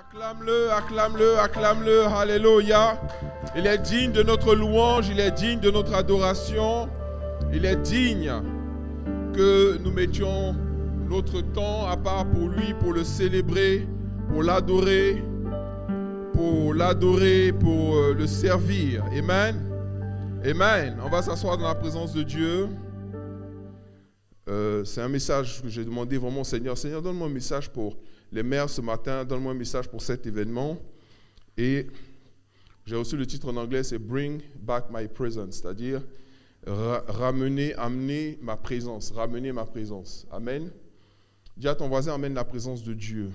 Acclame-le, acclame-le, acclame-le, alléluia. Il est digne de notre louange, il est digne de notre adoration. Il est digne que nous mettions notre temps à part pour lui, pour le célébrer, pour l'adorer, pour le servir. Amen. Amen. On va s'asseoir dans la présence de Dieu. C'est un message que j'ai demandé vraiment au Seigneur. Seigneur, donne-moi un message pour les mères ce matin. Donne-moi un message pour cet événement. Et j'ai reçu le titre en anglais, c'est « Bring back my presence », c'est-à-dire amener ma présence, ramener ma présence. Amen. Dis à ton voisin, amène la présence de Dieu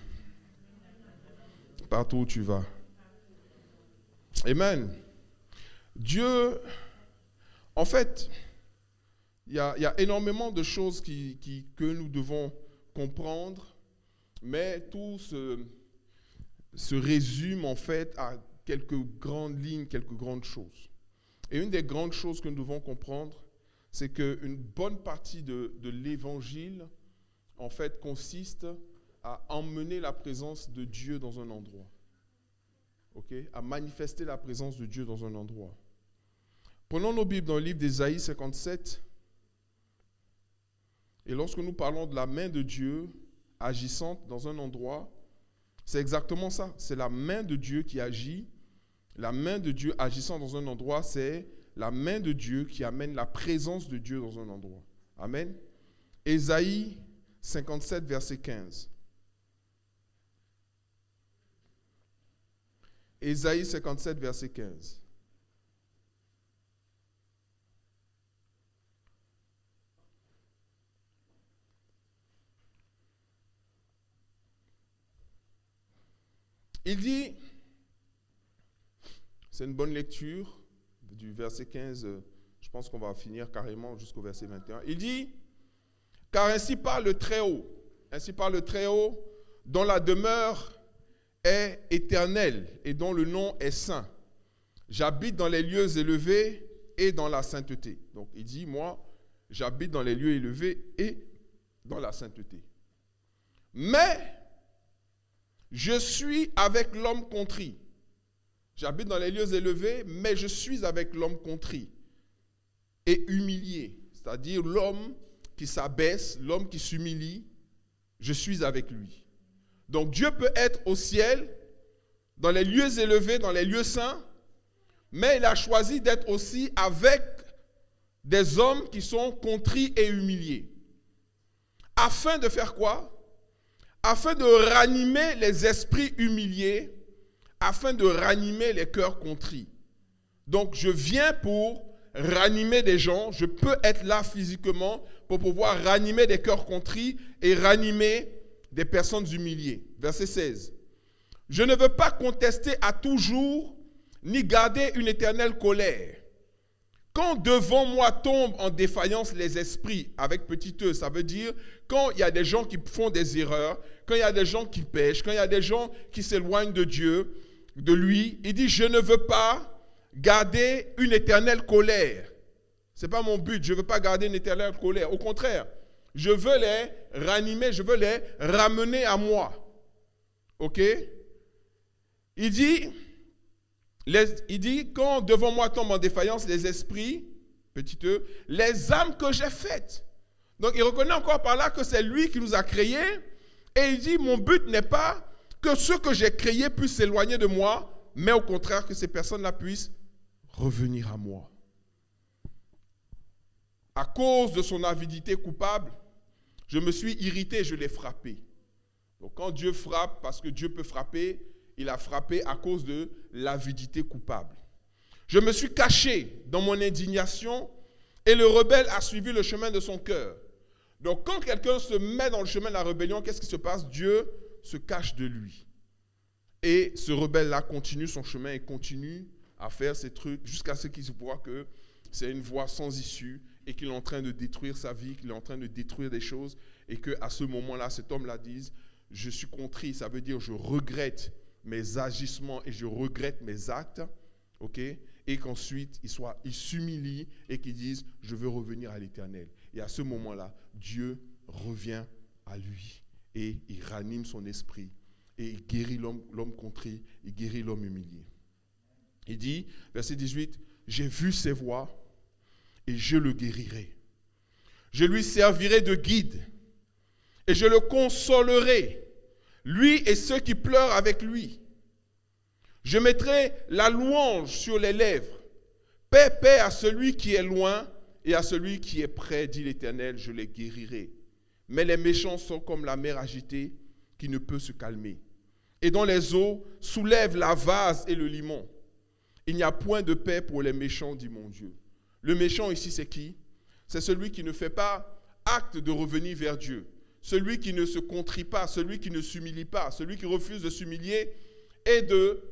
partout où tu vas. Amen. Dieu, en fait, il y a énormément de choses que nous devons comprendre, mais tout se résume en fait à quelques grandes lignes, quelques grandes choses. Et une des grandes choses que nous devons comprendre, c'est qu'une bonne partie de l'évangile, en fait, consiste à emmener la présence de Dieu dans un endroit. Okay? À manifester la présence de Dieu dans un endroit. Prenons nos Bibles dans le livre d'Ésaïe 57. Et lorsque nous parlons de la main de Dieu agissante dans un endroit, c'est exactement ça. C'est la main de Dieu qui agit. La main de Dieu agissant dans un endroit, c'est la main de Dieu qui amène la présence de Dieu dans un endroit. Amen. Ésaïe 57, verset 15. Ésaïe 57, verset 15. Il dit, c'est une bonne lecture du verset 15, je pense qu'on va finir carrément jusqu'au verset 21. Il dit, car ainsi parle le Très-Haut, dont la demeure est éternelle et dont le nom est saint. J'habite dans les lieux élevés et dans la sainteté. Donc il dit, moi, j'habite dans les lieux élevés et dans la sainteté. Mais je suis avec l'homme contrit. J'habite dans les lieux élevés, mais je suis avec l'homme contrit et humilié. C'est-à-dire l'homme qui s'abaisse, l'homme qui s'humilie, je suis avec lui. Donc Dieu peut être au ciel, dans les lieux élevés, dans les lieux saints, mais il a choisi d'être aussi avec des hommes qui sont contrits et humiliés. Afin de faire quoi? Afin de ranimer les esprits humiliés, afin de ranimer les cœurs contrits. Donc, je viens pour ranimer des gens, je peux être là physiquement pour pouvoir ranimer des cœurs contrits et ranimer des personnes humiliées. Verset 16. Je ne veux pas contester à toujours, ni garder une éternelle colère. Quand devant moi tombent en défaillance les esprits, avec petit e, ça veut dire quand il y a des gens qui font des erreurs, quand il y a des gens qui pêchent, quand il y a des gens qui s'éloignent de Dieu, de lui, il dit, je ne veux pas garder une éternelle colère. Ce n'est pas mon but, je ne veux pas garder une éternelle colère. Au contraire, je veux les ranimer, je veux les ramener à moi. Ok? Il dit, quand devant moi tombent en défaillance les esprits, petit e, les âmes que j'ai faites. Donc il reconnaît encore par là que c'est lui qui nous a créés. Et il dit, mon but n'est pas que ceux que j'ai créés puissent s'éloigner de moi, mais au contraire que ces personnes-là puissent revenir à moi. À cause de son avidité coupable, je me suis irrité, je l'ai frappé. Donc quand Dieu frappe, parce que Dieu peut frapper, il a frappé à cause de l'avidité coupable. Je me suis caché dans mon indignation et le rebelle a suivi le chemin de son cœur. Donc quand quelqu'un se met dans le chemin de la rébellion, qu'est-ce qui se passe? Dieu se cache de lui. Et ce rebelle-là continue son chemin et continue à faire ses trucs jusqu'à ce qu'il voit que c'est une voie sans issue et qu'il est en train de détruire sa vie, qu'il est en train de détruire des choses et qu'à ce moment-là, cet homme-là dise « Je suis contrit », ça veut dire « Je regrette mes agissements et je regrette mes actes », ok? Et qu'ensuite, il s'humilie et qu'il dise « Je veux revenir à l'Éternel ». Et à ce moment-là, Dieu revient à lui et il ranime son esprit et il guérit l'homme contrit, il guérit l'homme humilié. Il dit, verset 18, « J'ai vu ses voies et je le guérirai. Je lui servirai de guide et je le consolerai, lui et ceux qui pleurent avec lui. Je mettrai la louange sur les lèvres. Paix, paix à celui qui est loin et à celui qui est près, dit l'Éternel, je les guérirai. Mais les méchants sont comme la mer agitée qui ne peut se calmer, et dont les eaux soulèvent la vase et le limon. Il n'y a point de paix pour les méchants, dit mon Dieu. » Le méchant ici, c'est qui? C'est celui qui ne fait pas acte de revenir vers Dieu, celui qui ne se contrit pas, celui qui ne s'humilie pas, celui qui refuse de s'humilier et de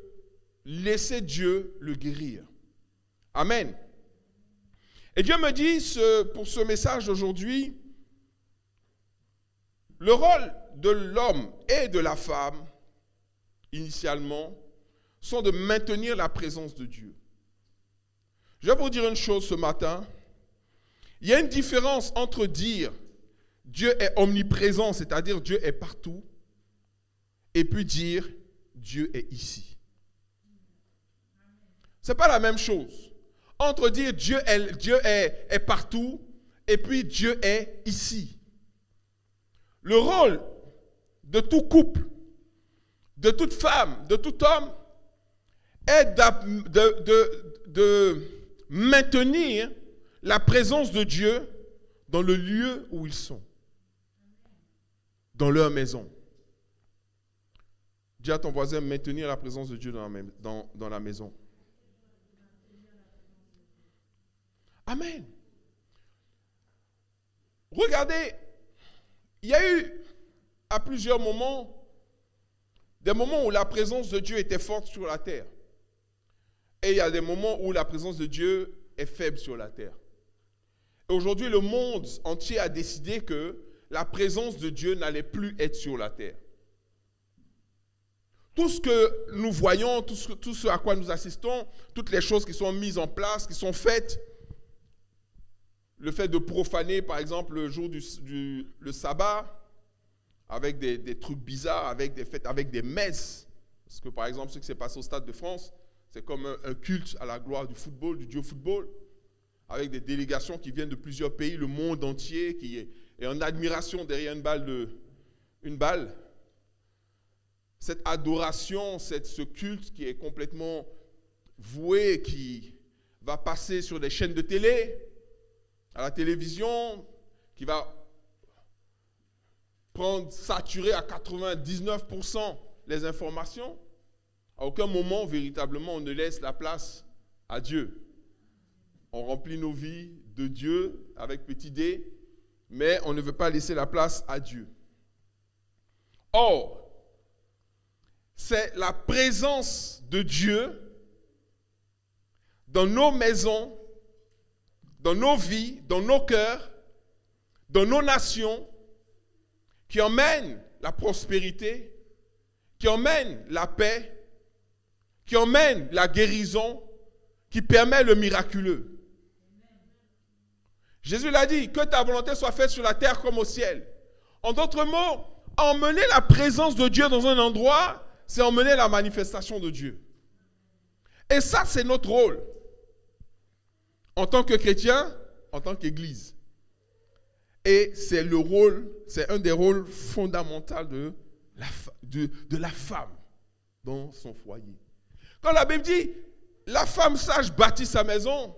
laisser Dieu le guérir. Amen. Et Dieu me dit, pour ce message d'aujourd'hui, le rôle de l'homme et de la femme, initialement, sont de maintenir la présence de Dieu. Je vais vous dire une chose ce matin. Il y a une différence entre dire Dieu est omniprésent, c'est-à-dire Dieu est partout, et puis dire Dieu est ici. Ce n'est pas la même chose. Entre dire Dieu est partout et puis Dieu est ici. Le rôle de tout couple, de toute femme, de tout homme, est de maintenir la présence de Dieu dans le lieu où ils sont, dans leur maison. Dis à ton voisin, maintenir la présence de Dieu dans la maison. Amen. Regardez, il y a eu à plusieurs moments, des moments où la présence de Dieu était forte sur la terre. Et il y a des moments où la présence de Dieu est faible sur la terre. Et aujourd'hui, le monde entier a décidé que la présence de Dieu n'allait plus être sur la terre. Tout ce que nous voyons, tout ce à quoi nous assistons, toutes les choses qui sont mises en place, qui sont faites, le fait de profaner, par exemple, le jour le sabbat, avec des trucs bizarres, avec des fêtes, avec des messes. Parce que, par exemple, ce qui s'est passé au Stade de France, c'est comme un culte à la gloire du football, du Dieu football, avec des délégations qui viennent de plusieurs pays, le monde entier, qui est en admiration derrière une balle. Cette adoration, ce culte qui est complètement voué, qui va passer sur des chaînes de télé, à la télévision, qui va saturer à 99% les informations. À aucun moment, véritablement, on ne laisse la place à Dieu. On remplit nos vies de Dieu avec petit d, mais on ne veut pas laisser la place à Dieu. Or, c'est la présence de Dieu dans nos maisons, dans nos vies, dans nos cœurs, dans nos nations, qui emmène la prospérité, qui emmène la paix, qui emmène la guérison, qui permet le miraculeux. Jésus l'a dit, que ta volonté soit faite sur la terre comme au ciel. En d'autres mots, emmener la présence de Dieu dans un endroit, c'est emmener la manifestation de Dieu. Et ça, c'est notre rôle. En tant que chrétien, en tant qu'église. Et c'est un des rôles fondamentaux de la femme dans son foyer. Quand la Bible dit, la femme sage bâtit sa maison,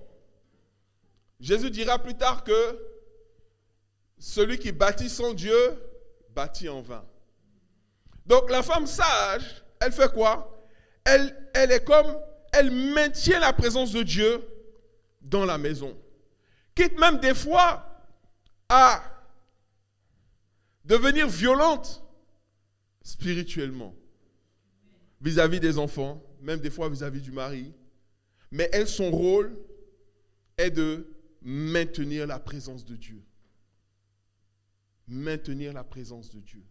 Jésus dira plus tard que celui qui bâtit son Dieu bâtit en vain. Donc la femme sage, elle fait quoi? Elle maintient la présence de Dieu dans la maison. Quitte même des fois à devenir violente spirituellement vis-à-vis des enfants, même des fois vis-à-vis du mari. Mais elle, son rôle est de maintenir la présence de Dieu. Maintenir la présence de Dieu.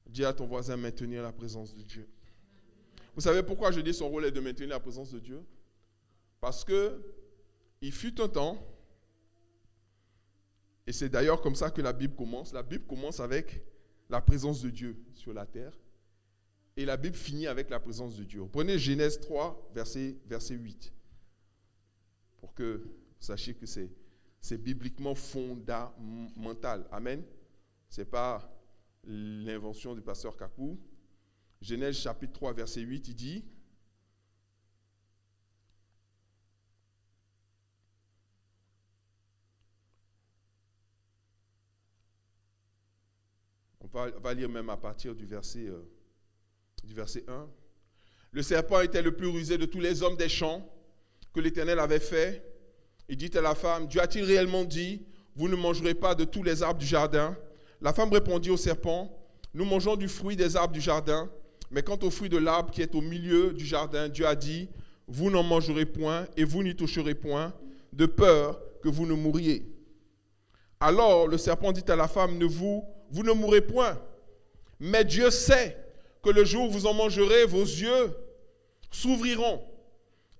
Dis à ton voisin, maintenir la présence de Dieu. Vous savez pourquoi je dis son rôle est de maintenir la présence de Dieu? Parce que il fut un temps, et c'est d'ailleurs comme ça que la Bible commence. La Bible commence avec la présence de Dieu sur la terre. Et la Bible finit avec la présence de Dieu. Prenez Genèse 3, verset 8. Pour que vous sachiez que c'est bibliquement fondamental. Amen. Ce n'est pas l'invention du pasteur Kakou. Genèse chapitre 3, verset 8, il dit... On va lire même à partir du verset 1. Le serpent était le plus rusé de tous les hommes des champs que l'Éternel avait fait. Il dit à la femme, Dieu a-t-il réellement dit, vous ne mangerez pas de tous les arbres du jardin? La femme répondit au serpent, nous mangeons du fruit des arbres du jardin, mais quant au fruit de l'arbre qui est au milieu du jardin, Dieu a dit, vous n'en mangerez point et vous n'y toucherez point, de peur que vous ne mouriez. Alors le serpent dit à la femme, vous ne mourrez point, mais Dieu sait que le jour où vous en mangerez, vos yeux s'ouvriront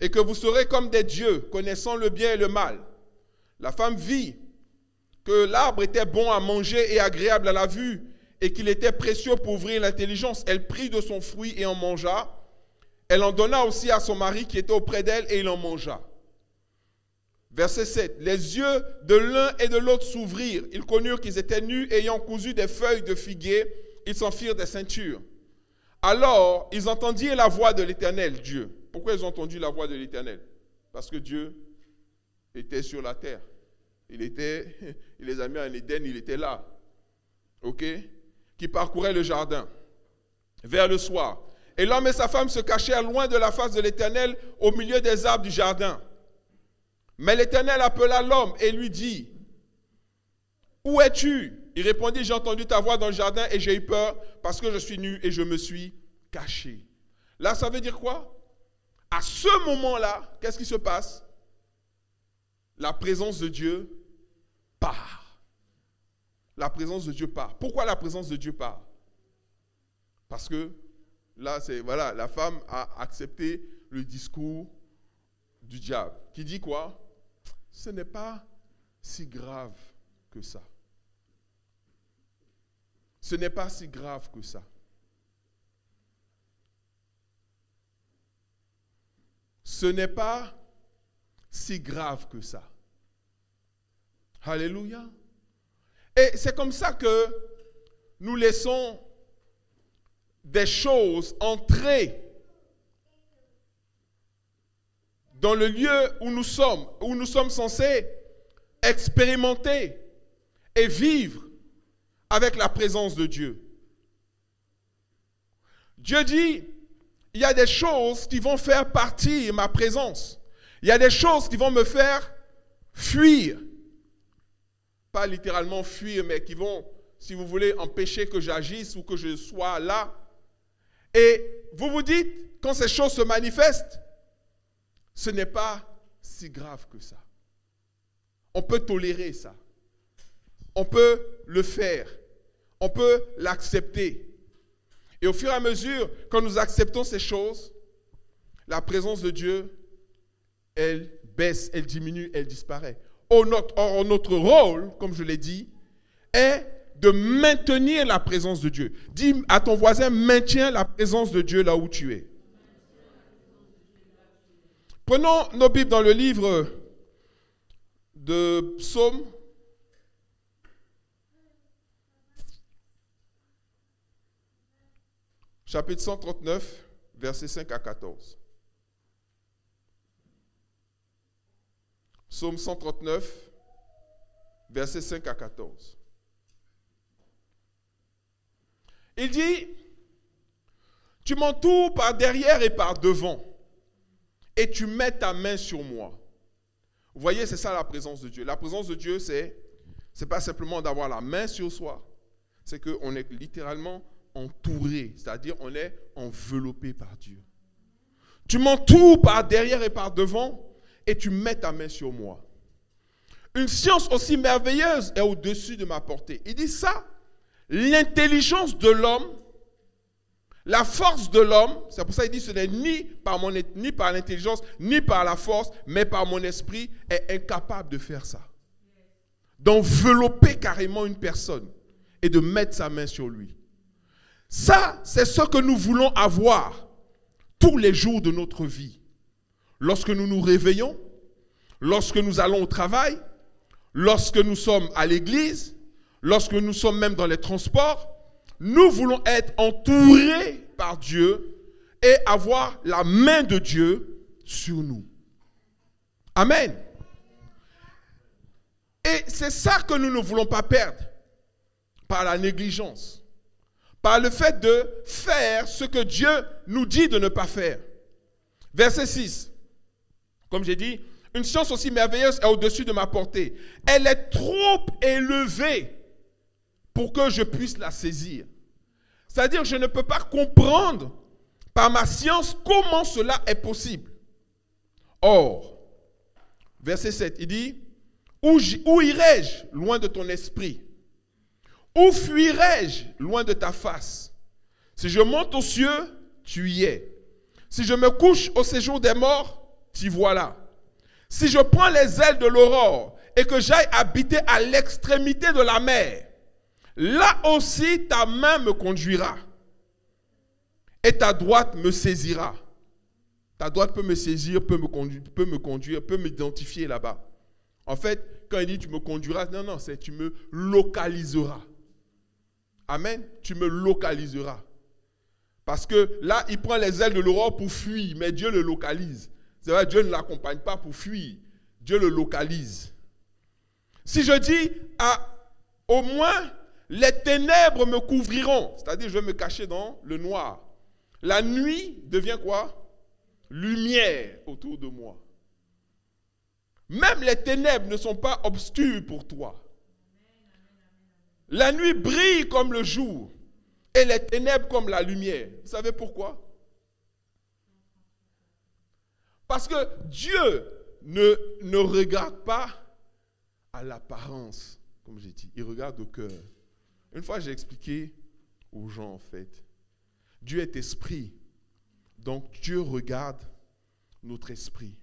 et que vous serez comme des dieux, connaissant le bien et le mal. La femme vit que l'arbre était bon à manger et agréable à la vue et qu'il était précieux pour ouvrir l'intelligence. Elle prit de son fruit et en mangea. Elle en donna aussi à son mari qui était auprès d'elle et il en mangea. Verset 7. Les yeux de l'un et de l'autre s'ouvrirent. Ils connurent qu'ils étaient nus, ayant cousu des feuilles de figuier, ils s'en firent des ceintures. Alors, ils entendirent la voix de l'Éternel, Dieu. Pourquoi ils ont entendu la voix de l'Éternel? Parce que Dieu était sur la terre. Il les a mis en Éden, il était là. Ok? Qui parcourait le jardin vers le soir. Et l'homme et sa femme se cachèrent loin de la face de l'Éternel au milieu des arbres du jardin. Mais l'Éternel appela l'homme et lui dit, « Où es-tu » Il répondit, « J'ai entendu ta voix dans le jardin et j'ai eu peur parce que je suis nu et je me suis caché. » Là, ça veut dire quoi? À ce moment-là, qu'est-ce qui se passe? La présence de Dieu part. La présence de Dieu part. Pourquoi la présence de Dieu part? Parce que là, la femme a accepté le discours du diable. Qui dit quoi? Ce n'est pas si grave que ça. Ce n'est pas si grave que ça. Ce n'est pas si grave que ça. Alléluia. Et c'est comme ça que nous laissons des choses entrer dans le lieu où nous sommes censés expérimenter et vivre avec la présence de Dieu. Dieu dit, il y a des choses qui vont faire partir ma présence. Il y a des choses qui vont me faire fuir. Pas littéralement fuir, mais qui vont, si vous voulez, empêcher que j'agisse ou que je sois là. Et vous vous dites, quand ces choses se manifestent, ce n'est pas si grave que ça. On peut tolérer ça. On peut le faire. On peut l'accepter. Et au fur et à mesure, quand nous acceptons ces choses, la présence de Dieu, elle baisse, elle diminue, elle disparaît. Or, notre rôle, comme je l'ai dit, est de maintenir la présence de Dieu. Dis à ton voisin, maintiens la présence de Dieu là où tu es. Prenons nos Bibles dans le livre de Psaume. Chapitre 139, versets 5 à 14. Psaume 139, versets 5 à 14. Il dit, « Tu m'entoures par derrière et par devant, et tu mets ta main sur moi. » Vous voyez, c'est ça la présence de Dieu. La présence de Dieu, c'est pas simplement d'avoir la main sur soi, c'est qu'on est littéralement entouré, c'est-à-dire on est enveloppé par Dieu. Tu m'entoures par derrière et par devant et tu mets ta main sur moi. Une science aussi merveilleuse est au-dessus de ma portée. Il dit ça, l'intelligence de l'homme, la force de l'homme, c'est pour ça qu'il dit ce n'est ni par l'intelligence, ni par la force, mais par mon esprit, est incapable de faire ça. D'envelopper carrément une personne et de mettre sa main sur lui. Ça, c'est ce que nous voulons avoir tous les jours de notre vie. Lorsque nous nous réveillons, lorsque nous allons au travail, lorsque nous sommes à l'église, lorsque nous sommes même dans les transports, nous voulons être entourés par Dieu et avoir la main de Dieu sur nous. Amen. Et c'est ça que nous ne voulons pas perdre par la négligence, par le fait de faire ce que Dieu nous dit de ne pas faire. Verset 6. Comme j'ai dit, une science aussi merveilleuse est au-dessus de ma portée. Elle est trop élevée pour que je puisse la saisir. C'est-à-dire, je ne peux pas comprendre par ma science comment cela est possible. Or, verset 7, il dit, où irai-je loin de ton esprit? Où fuirai-je loin de ta face? Si je monte aux cieux, tu y es. Si je me couche au séjour des morts, t'y voilà. Si je prends les ailes de l'aurore et que j'aille habiter à l'extrémité de la mer, là aussi ta main me conduira et ta droite me saisira. Ta droite peut me saisir, peut me conduire, peut m'identifier là-bas. En fait, quand il dit tu me conduiras, non, c'est tu me localiseras. Amen. Tu me localiseras. Parce que là, il prend les ailes de l'aurore pour fuir, mais Dieu le localise. C'est vrai, Dieu ne l'accompagne pas pour fuir. Dieu le localise. Si je dis, au moins, les ténèbres me couvriront, c'est-à-dire je vais me cacher dans le noir. La nuit devient quoi? Lumière autour de moi. Même les ténèbres ne sont pas obscures pour toi. La nuit brille comme le jour et les ténèbres comme la lumière. Vous savez pourquoi? Parce que Dieu ne regarde pas à l'apparence, comme j'ai dit. Il regarde au cœur. Une fois, j'ai expliqué aux gens, en fait, Dieu est esprit. Donc, Dieu regarde notre esprit.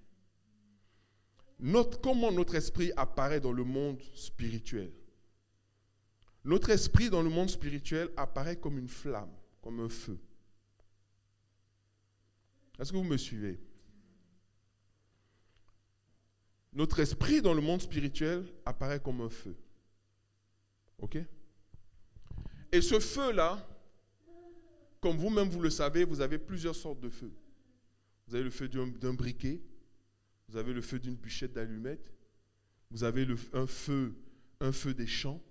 Comment notre esprit apparaît dans le monde spirituel? Notre esprit dans le monde spirituel apparaît comme une flamme, comme un feu. Est-ce que vous me suivez? Notre esprit dans le monde spirituel apparaît comme un feu. Ok? Et ce feu-là, comme vous-même vous le savez, vous avez plusieurs sortes de feux. Vous avez le feu d'un briquet, vous avez le feu d'une bûchette d'allumettes, vous avez un feu des champs,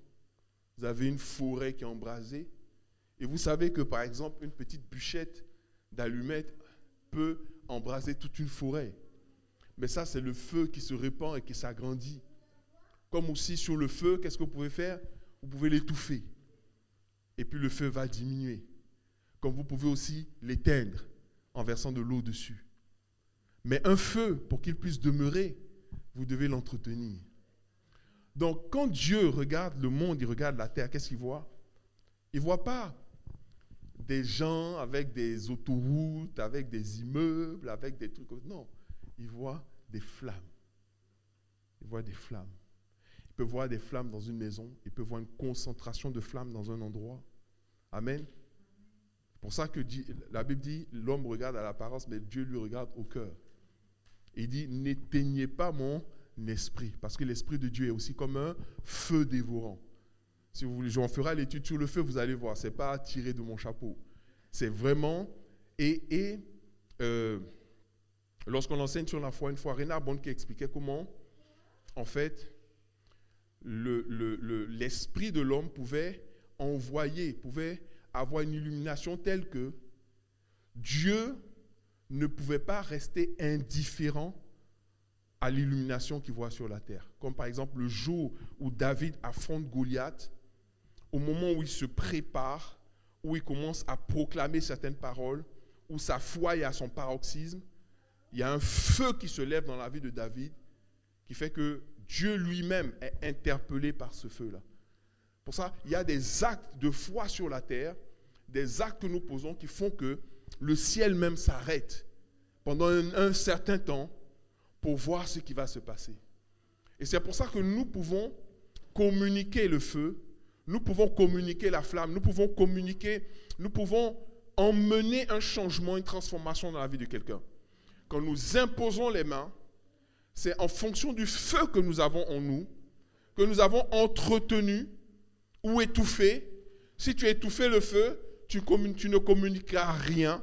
vous avez une forêt qui est embrasée. Et vous savez que, par exemple, une petite bûchette d'allumettes peut embraser toute une forêt. Mais ça, c'est le feu qui se répand et qui s'agrandit. Comme aussi sur le feu, qu'est-ce que vous pouvez faire? Vous pouvez l'étouffer. Et puis le feu va diminuer. Comme vous pouvez aussi l'éteindre en versant de l'eau dessus. Mais un feu, pour qu'il puisse demeurer, vous devez l'entretenir. Donc, quand Dieu regarde le monde, il regarde la terre, qu'est-ce qu'il voit? Il ne voit pas des gens avec des autoroutes, avec des immeubles, avec des trucs. Non, il voit des flammes. Il voit des flammes. Il peut voir des flammes dans une maison. Il peut voir une concentration de flammes dans un endroit. Amen. C'est pour ça que la Bible dit, l'homme regarde à l'apparence, mais Dieu lui regarde au cœur. Il dit, n'éteignez pas mon esprit, parce que l'esprit de Dieu est aussi comme un feu dévorant. Si vous voulez, j'en ferai l'étude sur le feu, vous allez voir, ce n'est pas tiré de mon chapeau. C'est vraiment, lorsqu'on enseigne sur la foi, une fois, Reinhard Bonnke expliquait comment, en fait, l'esprit de l'homme pouvait avoir une illumination telle que Dieu ne pouvait pas rester indifférent à l'illumination qu'il voit sur la terre. Comme par exemple le jour où David affronte Goliath, au moment où il se prépare, où il commence à proclamer certaines paroles, où sa foi est à son paroxysme, il y a un feu qui se lève dans la vie de David qui fait que Dieu lui-même est interpellé par ce feu-là. Pour ça, il y a des actes de foi sur la terre, des actes que nous posons qui font que le ciel même s'arrête pendant un certain temps pour voir ce qui va se passer. Et c'est pour ça que nous pouvons communiquer le feu, nous pouvons communiquer la flamme, nous pouvons communiquer, nous pouvons emmener un changement, une transformation dans la vie de quelqu'un. Quand nous imposons les mains, c'est en fonction du feu que nous avons en nous, que nous avons entretenu ou étouffé. Si tu as étouffé le feu, tu ne communiqueras rien.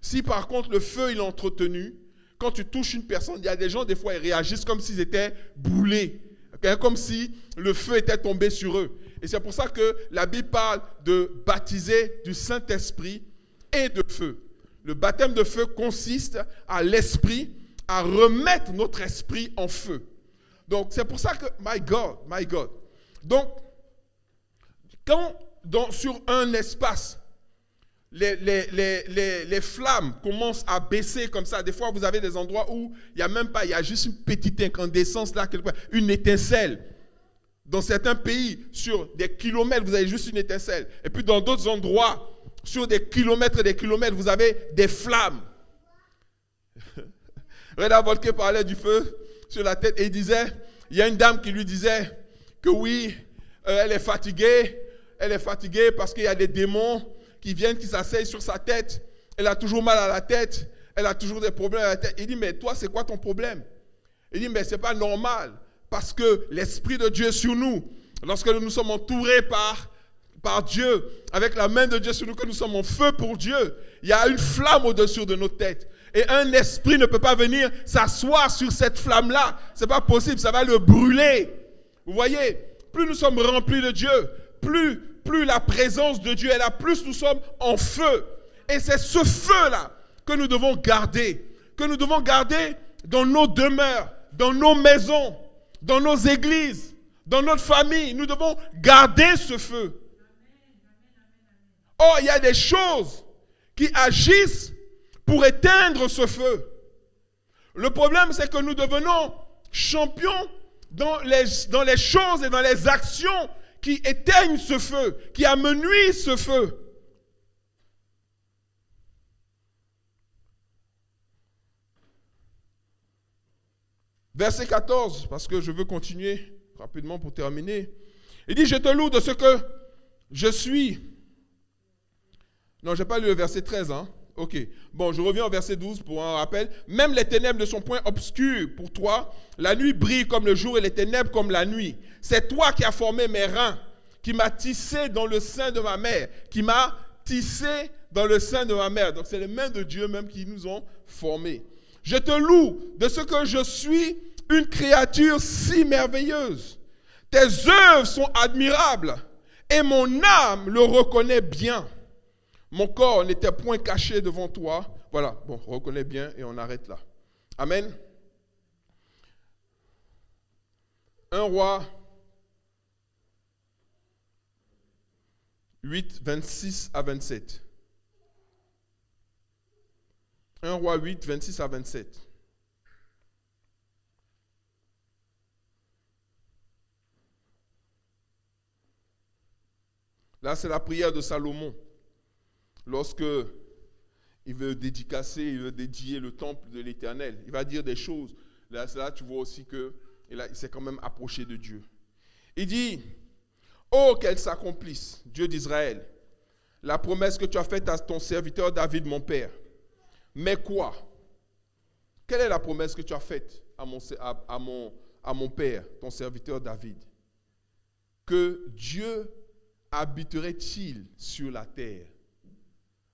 Si par contre le feu il est entretenu, quand tu touches une personne, il y a des gens, des fois, ils réagissent comme s'ils étaient brûlés, okay? Comme si le feu était tombé sur eux. Et c'est pour ça que la Bible parle de baptiser du Saint-Esprit et de feu. Le baptême de feu consiste à l'esprit, à remettre notre esprit en feu. Donc, c'est pour ça que, my God. Donc, quand sur un espace, les flammes commencent à baisser comme ça. Des fois, vous avez des endroits où il n'y a même pas, il y a juste une petite incandescence là, quelque part, une étincelle. Dans certains pays, sur des kilomètres, vous avez juste une étincelle. Et puis dans d'autres endroits, sur des kilomètres et des kilomètres, vous avez des flammes. Reda Volke parlait du feu sur la tête et il disait, il y a une dame qui lui disait que oui, elle est fatiguée parce qu'il y a des démons qui viennent, qui s'asseyent sur sa tête. Elle a toujours mal à la tête, elle a toujours des problèmes à la tête. Il dit, mais toi, c'est quoi ton problème? Il dit, mais c'est pas normal, parce que l'Esprit de Dieu est sur nous. Lorsque nous sommes entourés par Dieu, avec la main de Dieu sur nous, que nous sommes en feu pour Dieu, il y a une flamme au-dessus de notre tête. Et un esprit ne peut pas venir s'asseoir sur cette flamme-là. Ce n'est pas possible, ça va le brûler. Vous voyez, plus nous sommes remplis de Dieu, plus la présence de Dieu est là, plus nous sommes en feu. Et c'est ce feu-là que nous devons garder dans nos demeures, dans nos maisons, dans nos églises, dans notre famille. Nous devons garder ce feu. Or, il y a des choses qui agissent pour éteindre ce feu. Le problème, c'est que nous devenons champions dans les choses et dans les actions qui éteignent ce feu, qui amenuisent ce feu. Verset 14, parce que je veux continuer rapidement pour terminer. Il dit, je te loue de ce que je suis. Non, je n'ai pas lu le verset 13, hein. Ok. Bon, je reviens au verset 12 pour un rappel. Même les ténèbres ne sont point obscures pour toi. La nuit brille comme le jour et les ténèbres comme la nuit. C'est toi qui as formé mes reins, qui m'as tissé dans le sein de ma mère, Donc, c'est les mains de Dieu même qui nous ont formés. Je te loue de ce que je suis une créature si merveilleuse. Tes œuvres sont admirables et mon âme le reconnaît bien. Mon corps n'était point caché devant toi. Voilà, bon, reconnais bien et on arrête là. Amen. 1 Roi 8, 26 à 27. 1 Roi 8, 26 à 27. Là, c'est la prière de Salomon. Lorsque il veut dédier le temple de l'Éternel, il va dire des choses. Là, tu vois aussi qu'il s'est quand même approché de Dieu. Il dit, oh, qu'elle s'accomplisse, Dieu d'Israël, la promesse que tu as faite à ton serviteur David, mon père. Mais quoi? Quelle est la promesse que tu as faite à mon père, ton serviteur David? Que Dieu habiterait-il sur la terre?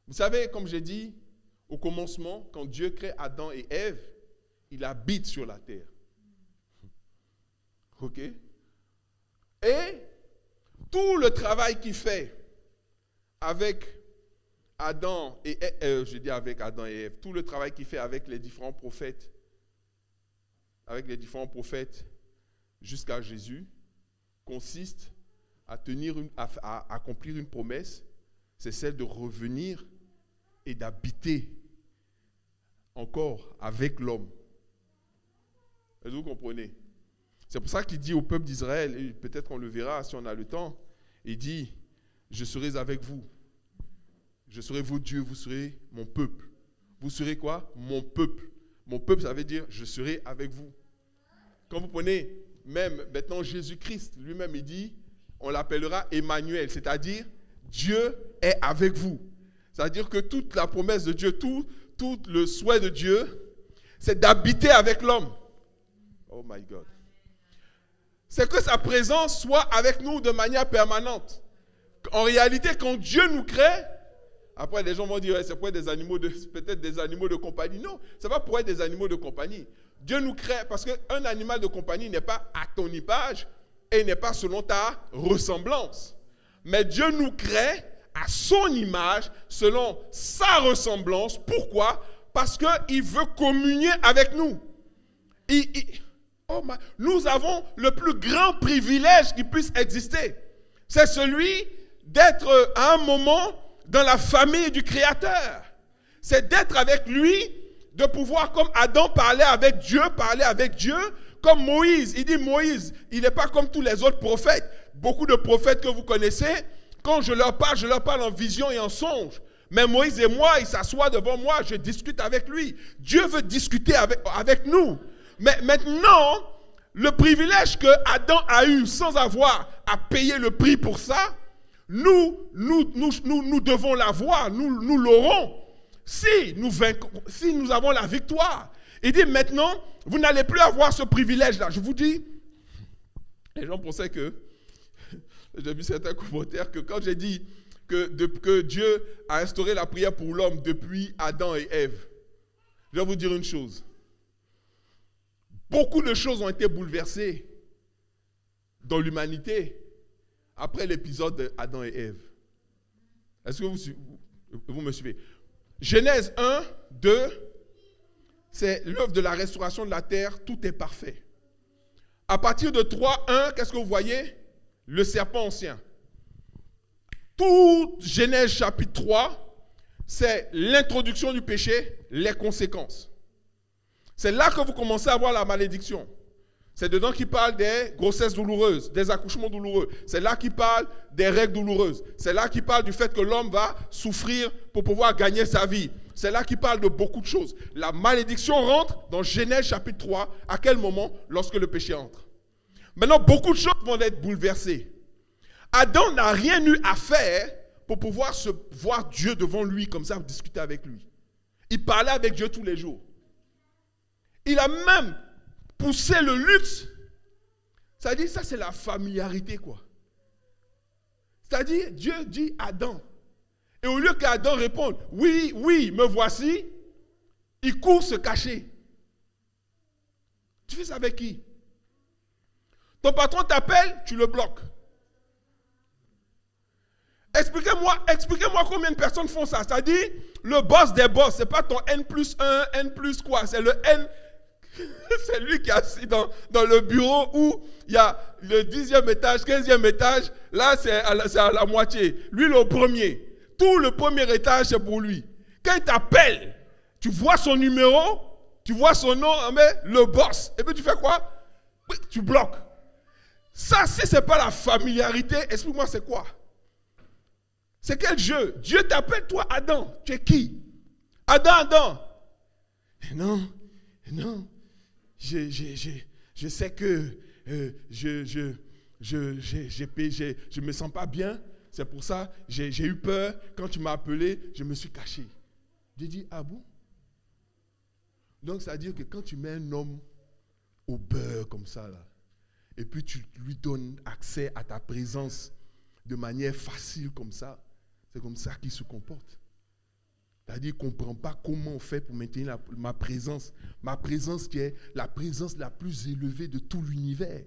Vous savez, comme j'ai dit au commencement, quand Dieu crée Adam et Ève, il habite sur la terre. Ok? Et tout le travail qu'il fait avec Adam et Ève, tout le travail qu'il fait avec les différents prophètes, jusqu'à Jésus, consiste à accomplir une promesse, c'est celle de revenir et d'habiter encore avec l'homme. Est-ce que vous comprenez? C'est pour ça qu'il dit au peuple d'Israël, et peut-être qu'on le verra si on a le temps, il dit, je serai avec vous. Je serai votre Dieu, vous serez mon peuple. Vous serez quoi? Mon peuple. Mon peuple, ça veut dire, je serai avec vous. Quand vous prenez même maintenant Jésus-Christ, lui-même, il dit, on l'appellera Emmanuel, c'est-à-dire Dieu est avec vous. C'est-à-dire que toute la promesse de Dieu, tout le souhait de Dieu, c'est d'habiter avec l'homme. Oh my God. C'est que sa présence soit avec nous de manière permanente. En réalité, quand Dieu nous crée, après les gens vont dire, ouais, c'est pour être peut-être des animaux de compagnie. Non, ce n'est pas pour être des animaux de compagnie. Dieu nous crée parce qu'un animal de compagnie n'est pas à ton image et n'est pas selon ta ressemblance. Mais Dieu nous crée à son image, selon sa ressemblance. Pourquoi? Parce qu'il veut communier avec nous. Nous avons le plus grand privilège qui puisse exister. C'est celui d'être à un moment dans la famille du Créateur. C'est d'être avec lui, de pouvoir, comme Adam, parler avec Dieu, comme Moïse. Il dit Moïse, il n'est pas comme tous les autres prophètes. Beaucoup de prophètes que vous connaissez, quand je leur parle en vision et en songe. Mais Moïse et moi, il s'assoit devant moi, je discute avec lui. Dieu veut discuter avec nous. Mais maintenant, le privilège que Adam a eu sans avoir à payer le prix pour ça, nous devons l'avoir, nous l'aurons si nous avons la victoire. Il dit maintenant, vous n'allez plus avoir ce privilège-là. Je vous dis, les gens pensaient que, j'ai vu certains commentaires, que quand j'ai dit que Dieu a instauré la prière pour l'homme depuis Adam et Ève, je vais vous dire une chose. Beaucoup de choses ont été bouleversées dans l'humanité après l'épisode d'Adam et Ève. Est-ce que vous me suivez? Genèse 1, 2, c'est l'œuvre de la restauration de la terre, tout est parfait. À partir de 3, 1, qu'est-ce que vous voyez? Le serpent ancien. Tout Genèse chapitre 3, c'est l'introduction du péché, les conséquences. C'est là que vous commencez à voir la malédiction. C'est dedans qu'il parle des grossesses douloureuses, des accouchements douloureux. C'est là qu'il parle des règles douloureuses. C'est là qu'il parle du fait que l'homme va souffrir pour pouvoir gagner sa vie. C'est là qu'il parle de beaucoup de choses. La malédiction rentre dans Genèse chapitre 3. À quel moment? Lorsque le péché entre. Maintenant, beaucoup de choses vont être bouleversées. Adam n'a rien eu à faire pour pouvoir se voir Dieu devant lui, comme ça, discuter avec lui. Il parlait avec Dieu tous les jours. Il a même poussé le luxe. C'est-à-dire, ça c'est la familiarité, quoi. C'est-à-dire, Dieu dit à Adam. Et au lieu qu'Adam réponde, oui, oui, me voici, il court se cacher. Tu fais ça avec qui? Ton t'appelle, tu le bloques. Expliquez-moi combien de personnes font ça. C'est-à-dire, le boss des boss, ce n'est pas ton N plus 1, N plus quoi, c'est le N. C'est lui qui est assis dans le bureau où il y a le 10e étage, 15e étage. Là, c'est à la moitié. Lui, le premier. Tout le premier étage, c'est pour lui. Quand il t'appelle, tu vois son numéro, tu vois son nom, mais le boss. Et puis tu fais quoi? Oui, tu bloques. Ça, si ce n'est pas la familiarité, explique-moi c'est quoi? C'est quel jeu? Dieu t'appelle, toi, Adam. Tu es qui? Adam. Non. Je sais que je me sens pas bien. C'est pour ça, j'ai eu peur. Quand tu m'as appelé, je me suis caché. J'ai dit, ah bon? Donc, ça veut dire que quand tu mets un homme au beurre comme ça, là, et puis tu lui donnes accès à ta présence de manière facile comme ça, c'est comme ça qu'il se comporte. C'est-à-dire qu'il ne comprend pas comment on fait pour maintenir ma présence qui est la présence la plus élevée de tout l'univers,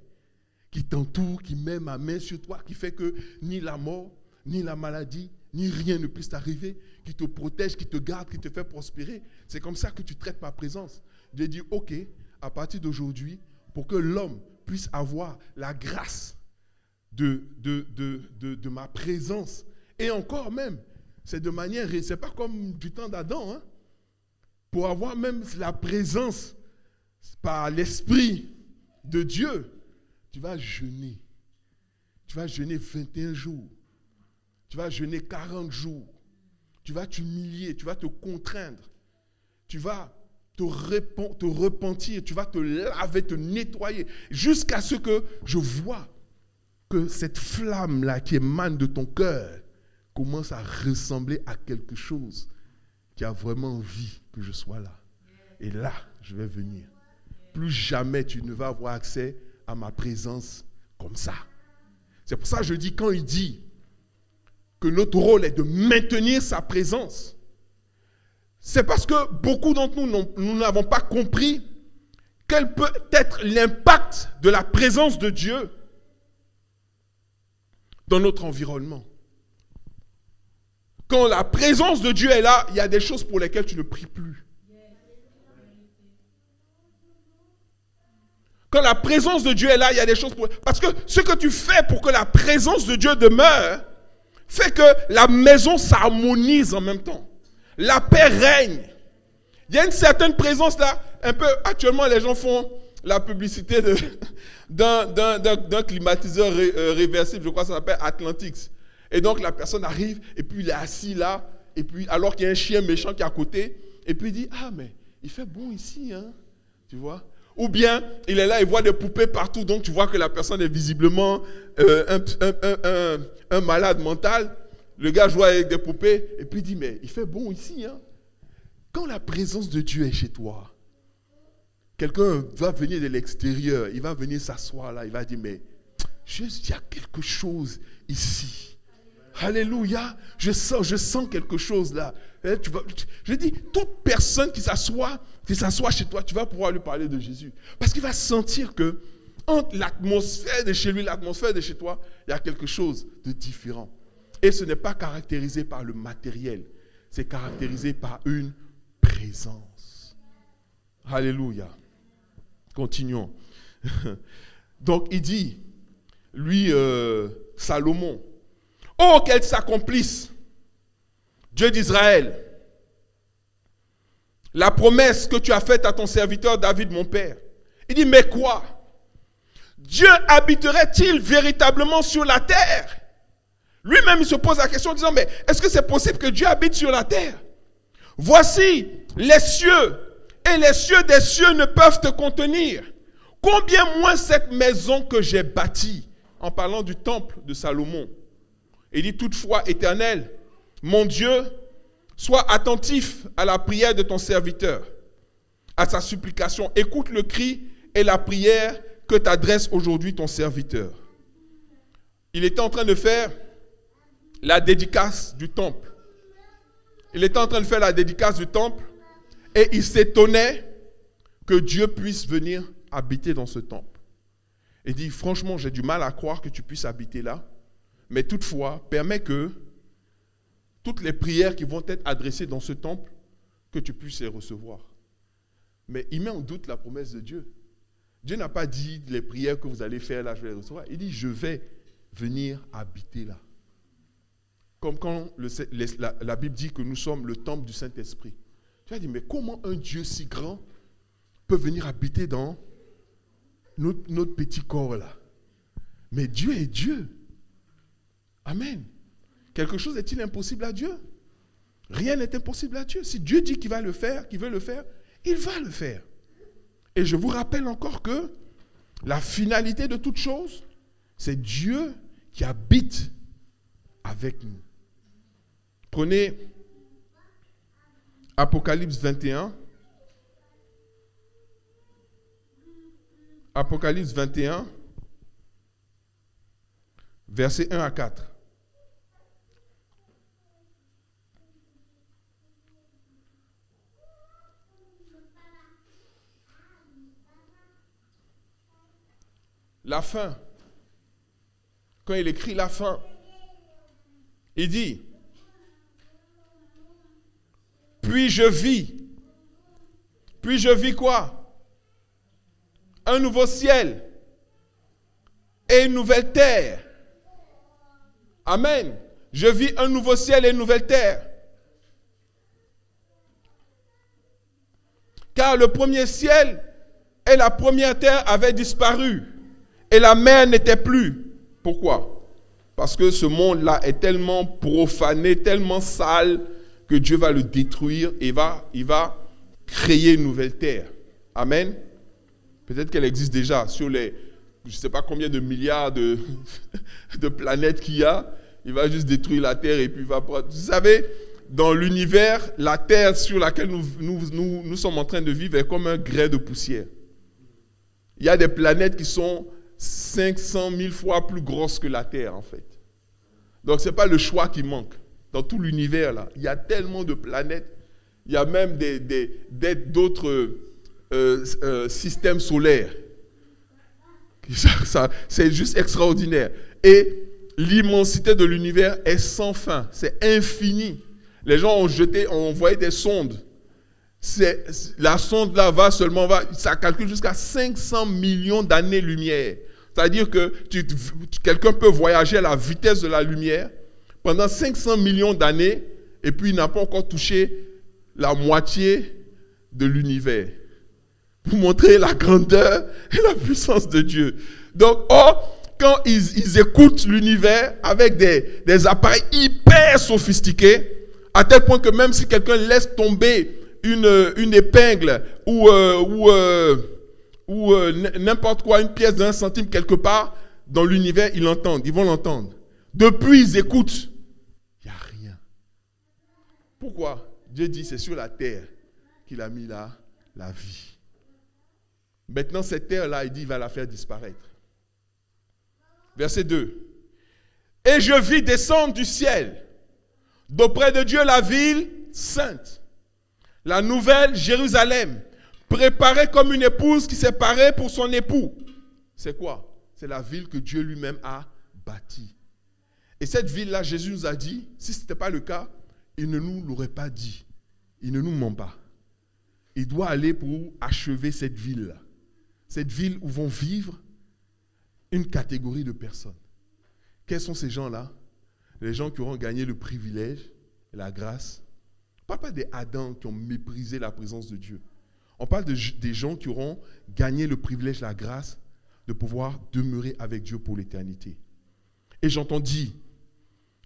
qui t'entoure, qui met ma main sur toi, qui fait que ni la mort, ni la maladie, ni rien ne puisse t'arriver, qui te protège, qui te garde, qui te fait prospérer. C'est comme ça que tu traites ma présence. J'ai dit, ok, à partir d'aujourd'hui, pour que l'homme puisse avoir la grâce de ma présence, et encore même, c'est de manière, c'est pas comme du temps d'Adam, hein, pour avoir même la présence par l'Esprit de Dieu, tu vas jeûner. Tu vas jeûner 21 jours. Tu vas jeûner 40 jours. Tu vas t'humilier, tu vas te contraindre. Tu vas te repentir, tu vas te laver, te nettoyer, jusqu'à ce que je vois que cette flamme-là qui émane de ton cœur commence à ressembler à quelque chose qui a vraiment envie que je sois là. Et là, je vais venir. Plus jamais tu ne vas avoir accès à ma présence comme ça. C'est pour ça que je dis, quand il dit que notre rôle est de maintenir sa présence, c'est parce que beaucoup d'entre nous n'avons pas compris quel peut être l'impact de la présence de Dieu dans notre environnement. Quand la présence de Dieu est là, il y a des choses pour lesquelles tu ne pries plus. Quand la présence de Dieu est là, il y a des choses pour... Parce que ce que tu fais pour que la présence de Dieu demeure, fait que la maison s'harmonise en même temps. La paix règne. Il y a une certaine présence là, un peu, actuellement les gens font la publicité d'un climatiseur réversible, je crois que ça s'appelle Atlantics. Et donc la personne arrive, et puis il est assis là, et puis alors qu'il y a un chien méchant qui est à côté, et puis il dit, ah mais il fait bon ici, hein, tu vois. Ou bien il est là, il voit des poupées partout, donc tu vois que la personne est visiblement un malade mental. Le gars joue avec des poupées, et puis il dit, mais il fait bon ici, hein. Quand la présence de Dieu est chez toi, quelqu'un va venir de l'extérieur, il va venir s'asseoir là, il va dire, mais il y a quelque chose ici. Alléluia, je sens quelque chose là. Je dis, toute personne qui s'assoit chez toi, tu vas pouvoir lui parler de Jésus. Parce qu'il va sentir que entre l'atmosphère de chez lui, l'atmosphère de chez toi, il y a quelque chose de différent. Et ce n'est pas caractérisé par le matériel, c'est caractérisé par une présence. Alléluia. Continuons. Donc il dit, lui, Salomon, oh, qu'elle s'accomplisse, Dieu d'Israël, la promesse que tu as faite à ton serviteur David, mon père. Il dit, mais quoi? Dieu habiterait-il véritablement sur la terre? Lui-même, il se pose la question en disant, mais est-ce que c'est possible que Dieu habite sur la terre? Voici les cieux, et les cieux des cieux ne peuvent te contenir. Combien moins cette maison que j'ai bâtie, en parlant du temple de Salomon. Il dit, toutefois, Éternel, mon Dieu, sois attentif à la prière de ton serviteur, à sa supplication. Écoute le cri et la prière que t'adresse aujourd'hui ton serviteur. Il était en train de faire la dédicace du temple. Il était en train de faire la dédicace du temple et il s'étonnait que Dieu puisse venir habiter dans ce temple. Il dit, franchement, j'ai du mal à croire que tu puisses habiter là, mais toutefois, permets que toutes les prières qui vont être adressées dans ce temple, que tu puisses les recevoir. Mais il met en doute la promesse de Dieu. Dieu n'a pas dit, les prières que vous allez faire là, je vais les recevoir. Il dit, je vais venir habiter là. Comme quand la Bible dit que nous sommes le temple du Saint-Esprit. Tu vas dire, mais comment un Dieu si grand peut venir habiter dans notre petit corps là? Mais Dieu est Dieu. Amen. Quelque chose est-il impossible à Dieu? Rien n'est impossible à Dieu. Si Dieu dit qu'il va le faire, qu'il veut le faire, il va le faire. Et je vous rappelle encore que la finalité de toute chose, c'est Dieu qui habite avec nous. Prenez Apocalypse 21. Apocalypse 21, versets 1 à 4. La fin. Quand il écrit la fin, il dit, puis je vis quoi? Un nouveau ciel et une nouvelle terre. Amen. Je vis un nouveau ciel et une nouvelle terre. Car le premier ciel et la première terre avaient disparu et la mer n'était plus. Pourquoi? Parce que ce monde-là est tellement profané, tellement sale, que Dieu va le détruire et il va créer une nouvelle terre. Amen. Peut-être qu'elle existe déjà sur les je ne sais pas combien de milliards de planètes qu'il y a. Il va juste détruire la Terre et puis il va... Vous savez, dans l'univers, la Terre sur laquelle nous sommes en train de vivre est comme un grain de poussière. Il y a des planètes qui sont 500 000 fois plus grosses que la Terre, en fait. Donc, ce n'est pas le choix qui manque. Dans tout l'univers, là, il y a tellement de planètes. Il y a même d'autres systèmes solaires. C'est juste extraordinaire. Et l'immensité de l'univers est sans fin. C'est infini. Les gens ont envoyé des sondes. La sonde là ça calcule jusqu'à 500 millions d'années-lumière. C'est-à-dire que quelqu'un peut voyager à la vitesse de la lumière pendant 500 millions d'années et puis il n'a pas encore touché la moitié de l'univers. Pour montrer la grandeur et la puissance de Dieu. Donc, quand ils écoutent l'univers avec des appareils hyper sophistiqués, à tel point que même si quelqu'un laisse tomber une épingle ou n'importe quoi, une pièce d'1 centime quelque part, dans l'univers, ils vont l'entendre. Depuis, ils écoutent. Il n'y a rien. Pourquoi? Dieu dit, c'est sur la terre qu'il a mis la vie. Maintenant, cette terre-là, il dit, il va la faire disparaître. Verset 2. Et je vis descendre du ciel, d'auprès de Dieu, la ville sainte, la nouvelle Jérusalem, préparée comme une épouse qui s'est parée pour son époux. C'est quoi? C'est la ville que Dieu lui-même a bâtie. Et cette ville-là, Jésus nous a dit, si ce n'était pas le cas, il ne nous l'aurait pas dit. Il ne nous ment pas. Il doit aller pour achever cette ville-là. Cette ville où vont vivre une catégorie de personnes. Quels sont ces gens-là? Les gens qui auront gagné le privilège et la grâce. On ne parle pas des Adams qui ont méprisé la présence de Dieu. On parle des gens qui auront gagné le privilège et la grâce de pouvoir demeurer avec Dieu pour l'éternité. Et j'entendis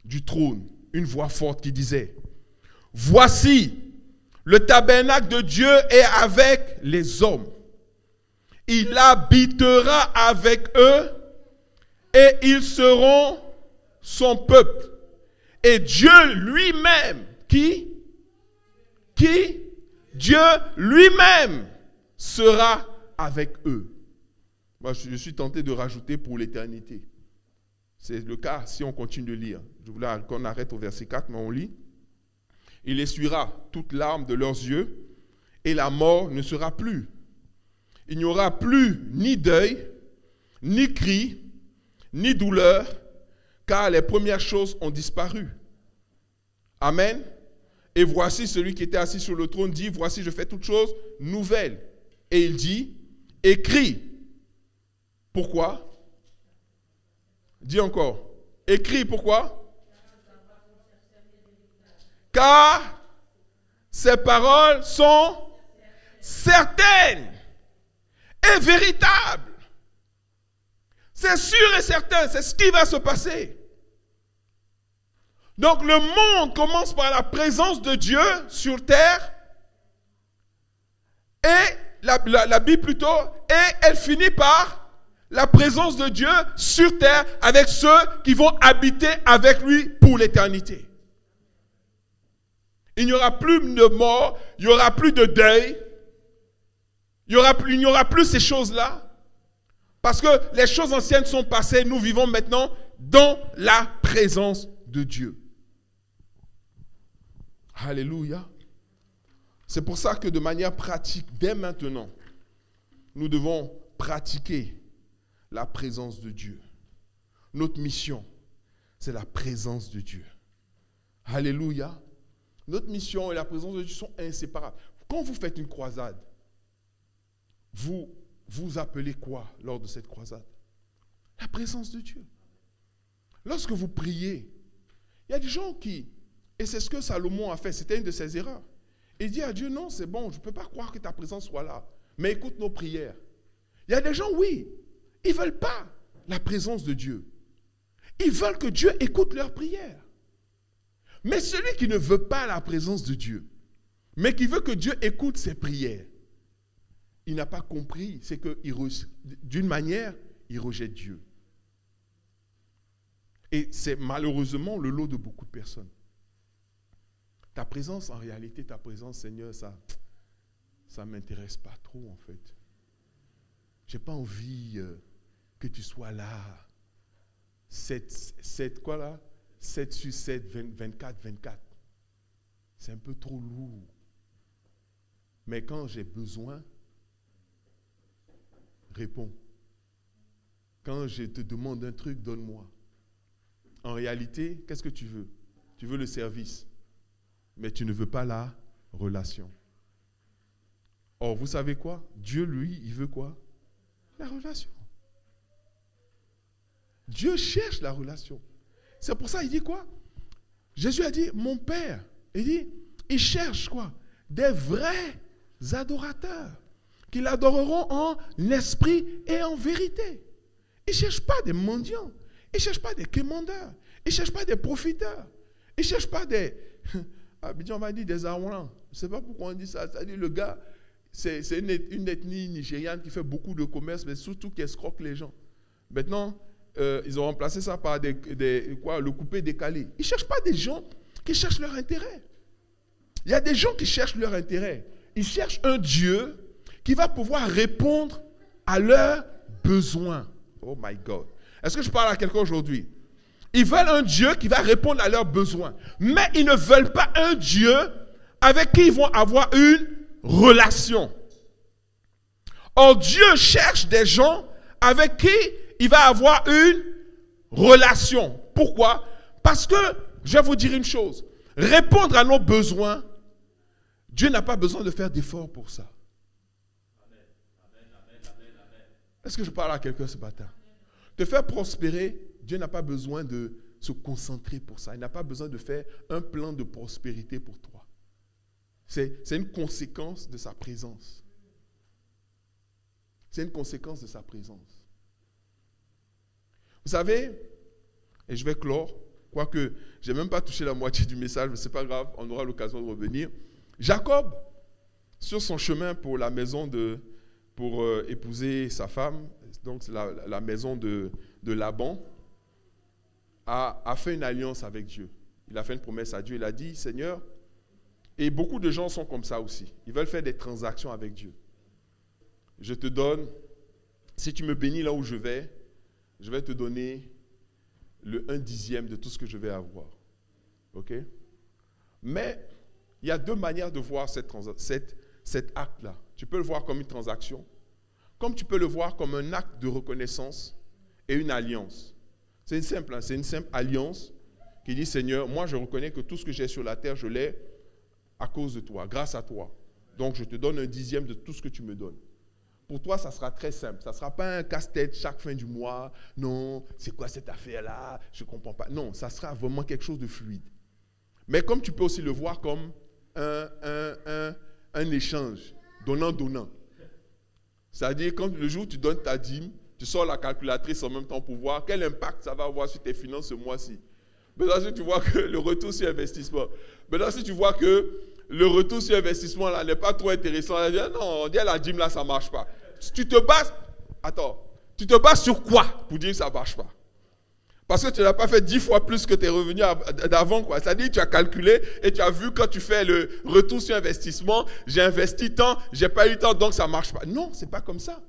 du trône une voix forte qui disait, « Voici, le tabernacle de Dieu est avec les hommes. Il habitera avec eux et ils seront son peuple. Et Dieu lui-même, qui? Dieu lui-même sera avec eux. » Moi, je suis tenté de rajouter pour l'éternité. C'est le cas si on continue de lire. Je voulais qu'on arrête au verset 4, mais on lit. Il essuiera toute larme de leurs yeux et la mort ne sera plus. Il n'y aura plus ni deuil, ni cri, ni douleur, car les premières choses ont disparu. Amen. Et voici celui qui était assis sur le trône dit, voici je fais toutes choses nouvelles. Et il dit, écris. Pourquoi? Dis encore. Écris, pourquoi? Car ces paroles sont certaines et véritables. C'est sûr et certain, c'est ce qui va se passer. Donc le monde commence par la présence de Dieu sur terre et la Bible plutôt, et elle finit par la présence de Dieu sur terre avec ceux qui vont habiter avec lui pour l'éternité. Il n'y aura plus de mort, il n'y aura plus de deuil, il n'y aura plus ces choses-là. Parce que les choses anciennes sont passées, nous vivons maintenant dans la présence de Dieu. Alléluia. C'est pour ça que de manière pratique, dès maintenant, nous devons pratiquer la présence de Dieu. Notre mission, c'est la présence de Dieu. Alléluia. Notre mission et la présence de Dieu sont inséparables. Quand vous faites une croisade, vous appelez quoi lors de cette croisade? La présence de Dieu. Lorsque vous priez, il y a des gens qui, et c'est ce que Salomon a fait, c'était une de ses erreurs. Il dit à Dieu, non, c'est bon, je ne peux pas croire que ta présence soit là, mais écoute nos prières. Il y a des gens, oui, ils ne veulent pas la présence de Dieu. Ils veulent que Dieu écoute leurs prières. Mais celui qui ne veut pas la présence de Dieu, mais qui veut que Dieu écoute ses prières, il n'a pas compris, c'est que d'une manière, ils rejettent Dieu. Et c'est malheureusement le lot de beaucoup de personnes. Ta présence, en réalité, ta présence, Seigneur, ça ne m'intéresse pas trop, en fait. Je n'ai pas envie que tu sois là. 7 sur 7, 24, 24. C'est un peu trop lourd. Mais quand j'ai besoin, réponds. Quand je te demande un truc, donne-moi. En réalité, qu'est-ce que tu veux? Tu veux le service, mais tu ne veux pas la relation. Or, vous savez quoi? Dieu, lui, il veut quoi? La relation. Dieu cherche la relation. C'est pour ça qu'il dit quoi? Jésus a dit, mon Père, il dit, il cherche quoi? Des vrais adorateurs qui l'adoreront en esprit et en vérité. Il ne cherche pas des mendiants. Il ne cherche pas des quémandeurs. Il ne cherche pas des profiteurs. Il ne cherche pas des... Abidjan m'a dit des Aouans. Je ne sais pas pourquoi on dit ça. C'est-à-dire le gars, c'est une ethnie nigériane qui fait beaucoup de commerce, mais surtout qui escroque les gens. Maintenant, ils ont remplacé ça par le coupé décalé. Ils ne cherchent pas des gens qui cherchent leur intérêt. Il y a des gens qui cherchent leur intérêt. Ils cherchent un Dieu qui va pouvoir répondre à leurs besoins. Oh my God. Est-ce que je parle à quelqu'un aujourd'hui? Ils veulent un Dieu qui va répondre à leurs besoins. Mais ils ne veulent pas un Dieu avec qui ils vont avoir une relation. Or, Dieu cherche des gens avec qui il va avoir une relation. Pourquoi? Parce que, je vais vous dire une chose. Répondre à nos besoins, Dieu n'a pas besoin de faire d'efforts pour ça. Est-ce que je parle à quelqu'un ce matin? Te faire prospérer, Dieu n'a pas besoin de se concentrer pour ça. Il n'a pas besoin de faire un plan de prospérité pour toi. C'est une conséquence de sa présence. C'est une conséquence de sa présence. Vous savez, et je vais clore, quoique je n'ai même pas touché la moitié du message, mais ce n'est pas grave, on aura l'occasion de revenir. Jacob, sur son chemin pour la maison pour épouser sa femme, donc c'est la maison de Laban, a fait une alliance avec Dieu. Il a fait une promesse à Dieu. Il a dit, Seigneur, et beaucoup de gens sont comme ça aussi. Ils veulent faire des transactions avec Dieu. Je te donne, si tu me bénis là où je vais te donner le 1/10 de tout ce que je vais avoir. OK? Mais il y a deux manières de voir cet acte-là. Tu peux le voir comme une transaction, comme tu peux le voir comme un acte de reconnaissance et une alliance. C'est une simple alliance qui dit, Seigneur, moi je reconnais que tout ce que j'ai sur la terre, je l'ai à cause de toi, grâce à toi. Donc je te donne 1/10 de tout ce que tu me donnes. Pour toi, ça sera très simple. Ça ne sera pas un casse-tête chaque fin du mois. Non, c'est quoi cette affaire-là? Je ne comprends pas. Non, ça sera vraiment quelque chose de fluide. Mais comme tu peux aussi le voir comme un échange, donnant-donnant. C'est-à-dire, quand le jour où tu donnes ta dîme, tu sors la calculatrice en même temps pour voir quel impact ça va avoir sur tes finances ce mois-ci. Maintenant, si tu vois que le retour sur investissement, maintenant, si tu vois que le retour sur investissement là n'est pas trop intéressant, on dit, non, on dit à la dîme là, ça ne marche pas. Tu te bases sur quoi pour dire que ça ne marche pas? Parce que tu n'as pas fait 10 fois plus que tes revenus d'avant, quoi. C'est-à-dire que tu as calculé et tu as vu quand tu fais le retour sur investissement, j'ai investi tant, j'ai pas eu tant, donc ça ne marche pas. Non, ce n'est pas comme ça.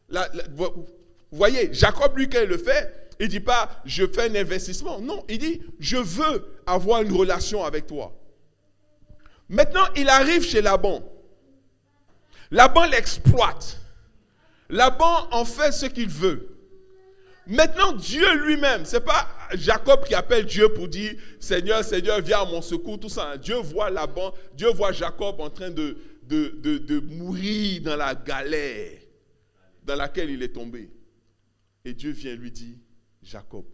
Vous voyez, Jacob, lui, quand il le fait, il ne dit pas, je fais un investissement. Non, il dit, je veux avoir une relation avec toi. Maintenant, il arrive chez Laban. Laban l'exploite. Laban en fait ce qu'il veut. Maintenant, Dieu lui-même, ce n'est pas Jacob qui appelle Dieu pour dire « Seigneur, Seigneur, viens à mon secours », tout ça. Dieu voit Laban, Dieu voit Jacob en train de mourir dans la galère dans laquelle il est tombé. Et Dieu vient lui dire « Jacob,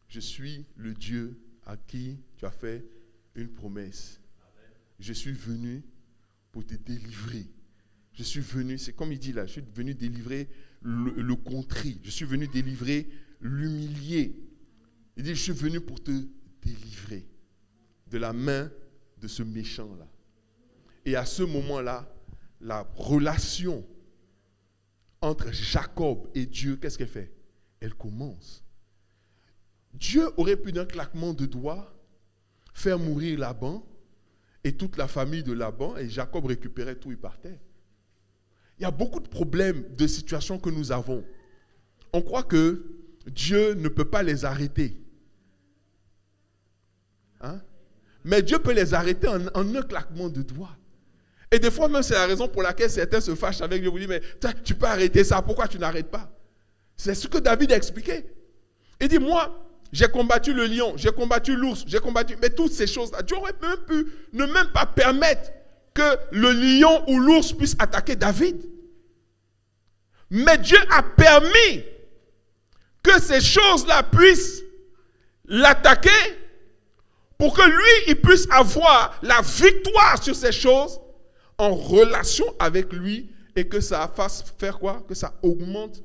je suis le Dieu à qui tu as fait une promesse. Je suis venu pour te délivrer. Je suis venu, c'est comme il dit là, je suis venu délivrer le contrit. Je suis venu délivrer l'humilié. Il dit, je suis venu pour te délivrer de la main de ce méchant-là. Et à ce moment-là, la relation entre Jacob et Dieu, qu'est-ce qu'elle fait? Elle commence. Dieu aurait pu d'un claquement de doigts faire mourir Laban et toute la famille de Laban, et Jacob récupérait tout, il partait. Il y a beaucoup de problèmes, de situations que nous avons. On croit que Dieu ne peut pas les arrêter. Hein? Mais Dieu peut les arrêter en un claquement de doigts. Et des fois même, c'est la raison pour laquelle certains se fâchent avec Dieu. Vous disent, mais tu peux arrêter ça, pourquoi tu n'arrêtes pas? C'est ce que David a expliqué. Il dit, moi, j'ai combattu le lion, j'ai combattu l'ours, j'ai combattu... Mais toutes ces choses-là, Dieu aurait même pu ne même pas permettre que le lion ou l'ours puisse attaquer David. Mais Dieu a permis que ces choses-là puissent l'attaquer pour que lui, il puisse avoir la victoire sur ces choses en relation avec lui et que ça fasse faire quoi? Que ça augmente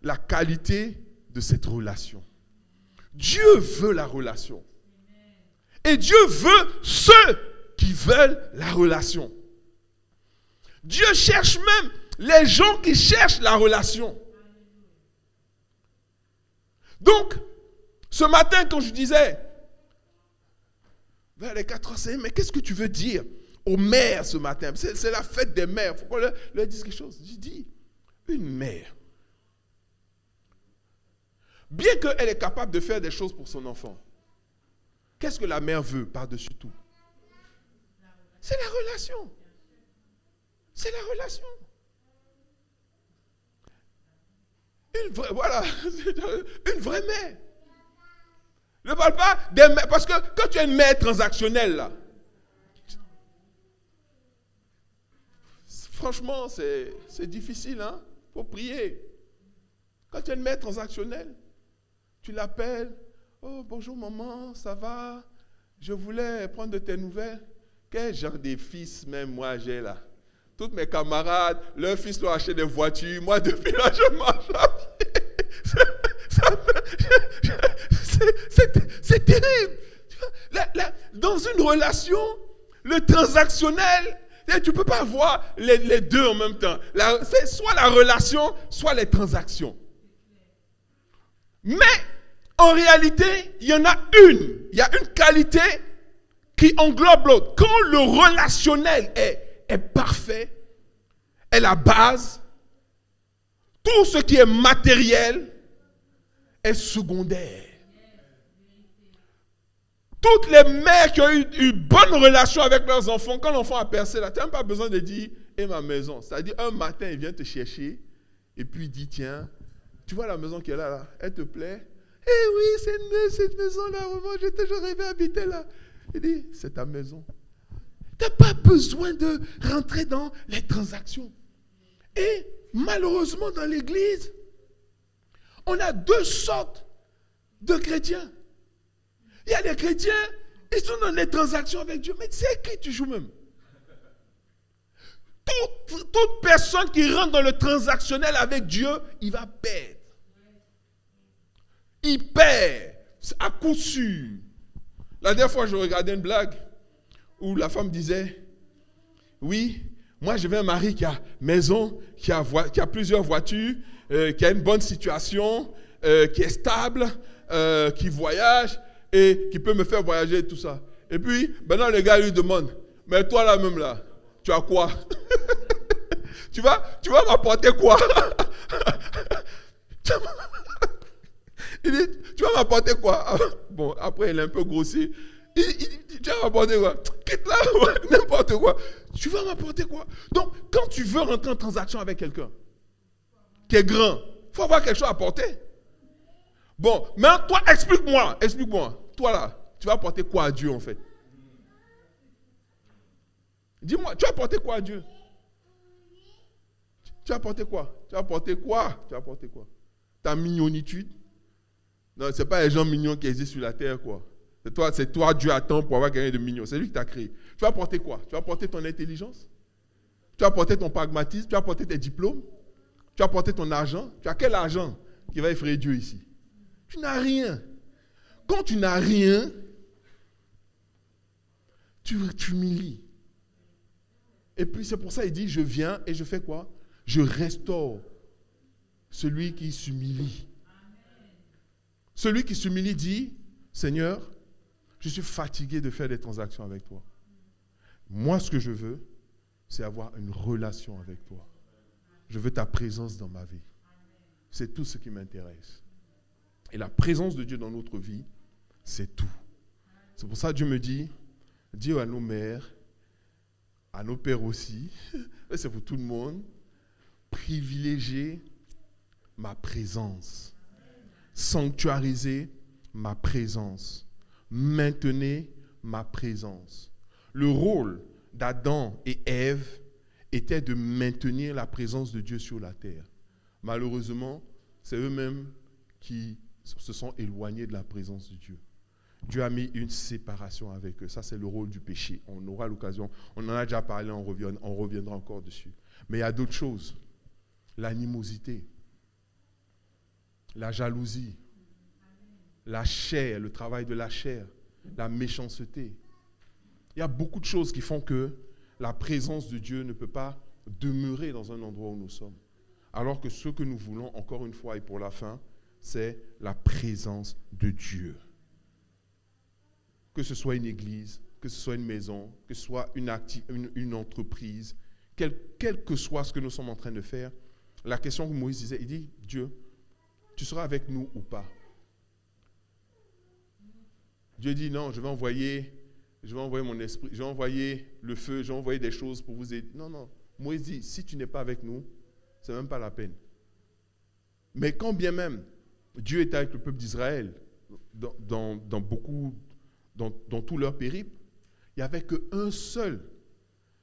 la qualité de cette relation. Dieu veut la relation. Et Dieu veut ceux qui veulent la relation. Dieu cherche même les gens qui cherchent la relation. Donc, ce matin, quand je disais, vers les 4 heures, mais qu'est-ce que tu veux dire aux mères ce matin? C'est la fête des mères. Il faut qu'on leur dise quelque chose. J'ai dit, une mère, bien qu'elle est capable de faire des choses pour son enfant, qu'est-ce que la mère veut par-dessus tout? C'est la relation. C'est la relation. Voilà, une vraie mère. Ne parle pas des mères, parce que quand tu es une mère transactionnelle, là, franchement, c'est difficile, hein? Il faut prier. Quand tu es une mère transactionnelle, tu l'appelles, oh bonjour maman, ça va? Je voulais prendre de tes nouvelles. Quel genre de fils même moi j'ai là? Toutes mes camarades, leurs fils leur acheté des voitures. Moi depuis là je marche à pied. C'est terrible. Dans une relation, le transactionnel, tu ne peux pas avoir les deux en même temps. C'est soit la relation, soit les transactions. Mais en réalité, il y en a une. Il y a une qualité qui englobe l'autre. Quand le relationnel est parfait, est la base, tout ce qui est matériel est secondaire. Toutes les mères qui ont eu une bonne relation avec leurs enfants, quand l'enfant a percé là, tu n'as même pas besoin de dire « et ma maison ». C'est-à-dire un matin, il vient te chercher et puis il dit « tiens, tu vois la maison qui est là, elle te plaît ?» « Eh oui, cette maison-là, vraiment, j'ai toujours rêvé habiter là. » Il dit « c'est ta maison. » Tu n'as pas besoin de rentrer dans les transactions. Et malheureusement, dans l'église, on a deux sortes de chrétiens. Il y a des chrétiens, ils sont dans les transactions avec Dieu. Mais c'est qui tu joues même? Toute personne qui rentre dans le transactionnel avec Dieu, il va perdre. Il perd, à coup sûr. La dernière fois, je regardais une blague où la femme disait, oui, moi je veux un mari qui a maison, qui a plusieurs voitures, qui a une bonne situation, qui est stable, qui voyage et qui peut me faire voyager et tout ça. Et puis, maintenant le gars lui demande, mais toi là même là, tu as quoi? tu vas m'apporter quoi? Il dit, tu vas m'apporter quoi? Bon, après, il est un peu grossi. Il dit, tu vas m'apporter quoi? Quitte là, n'importe quoi. Tu vas m'apporter quoi? Donc, quand tu veux rentrer en transaction avec quelqu'un qui est grand, il faut avoir quelque chose à apporter. Bon, mais toi, explique-moi. Toi là, tu vas apporter quoi à Dieu en fait? Dis-moi, tu vas apporter quoi à Dieu? Tu vas apporter quoi? Tu vas apporter quoi? Ta mignonitude? Non, ce n'est pas les gens mignons qui existent sur la terre, quoi. C'est toi, Dieu attend pour avoir quelqu'un de mignon. C'est lui qui t'a créé. Tu vas apporter quoi? Tu vas apporter ton intelligence? Tu vas apporter ton pragmatisme? Tu vas apporter tes diplômes? Tu vas apporter ton argent? Tu as quel argent qui va effrayer Dieu ici? Tu n'as rien. Quand tu n'as rien, tu t'humilies. Et puis c'est pour ça qu'il dit, je viens et je fais quoi? Je restaure Celui qui s'humilie. Celui qui s'humilie dit, Seigneur, je suis fatigué de faire des transactions avec toi. Moi, ce que je veux, c'est avoir une relation avec toi. Je veux ta présence dans ma vie. C'est tout ce qui m'intéresse. Et la présence de Dieu dans notre vie, c'est tout. C'est pour ça que Dieu me dit, dis à nos mères, à nos pères aussi, c'est pour tout le monde, privilégiez ma présence. Sanctuarisez ma présence. Maintenez ma présence. Le rôle d'Adam et Ève était de maintenir la présence de Dieu sur la terre. Malheureusement, c'est eux-mêmes qui se sont éloignés de la présence de Dieu. Dieu a mis une séparation avec eux. Ça, c'est le rôle du péché. On aura l'occasion, on en a déjà parlé, on reviendra encore dessus. Mais il y a d'autres choses. L'animosité, la jalousie, la chair, le travail de la chair, la méchanceté. Il y a beaucoup de choses qui font que la présence de Dieu ne peut pas demeurer dans un endroit où nous sommes. Alors que ce que nous voulons, encore une fois et pour la fin, c'est la présence de Dieu. Que ce soit une église, que ce soit une maison, que ce soit une entreprise, quel que soit ce que nous sommes en train de faire, la question que Moïse disait, il dit, Dieu, tu seras avec nous ou pas? Dieu dit, non, je vais envoyer mon esprit, je vais envoyer le feu, je vais envoyer des choses pour vous aider. Non. Moïse dit, si tu n'es pas avec nous, c'est même pas la peine. Mais quand bien même, Dieu était avec le peuple d'Israël dans tout leur périple, il n'y avait qu'un seul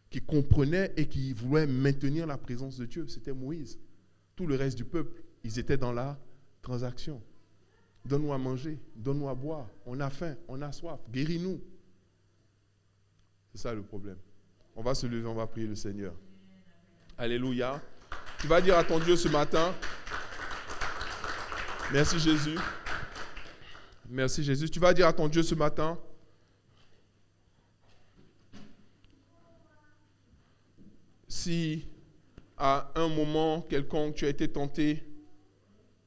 qui comprenait et qui voulait maintenir la présence de Dieu, c'était Moïse. Tout le reste du peuple, ils étaient dans la transaction. Donne-nous à manger, donne-nous à boire, on a faim, on a soif, guéris-nous. C'est ça le problème. On va se lever, on va prier le Seigneur. Alléluia. Tu vas dire à ton Dieu ce matin, merci Jésus. Merci Jésus. Tu vas dire à ton Dieu ce matin, si à un moment quelconque tu as été tenté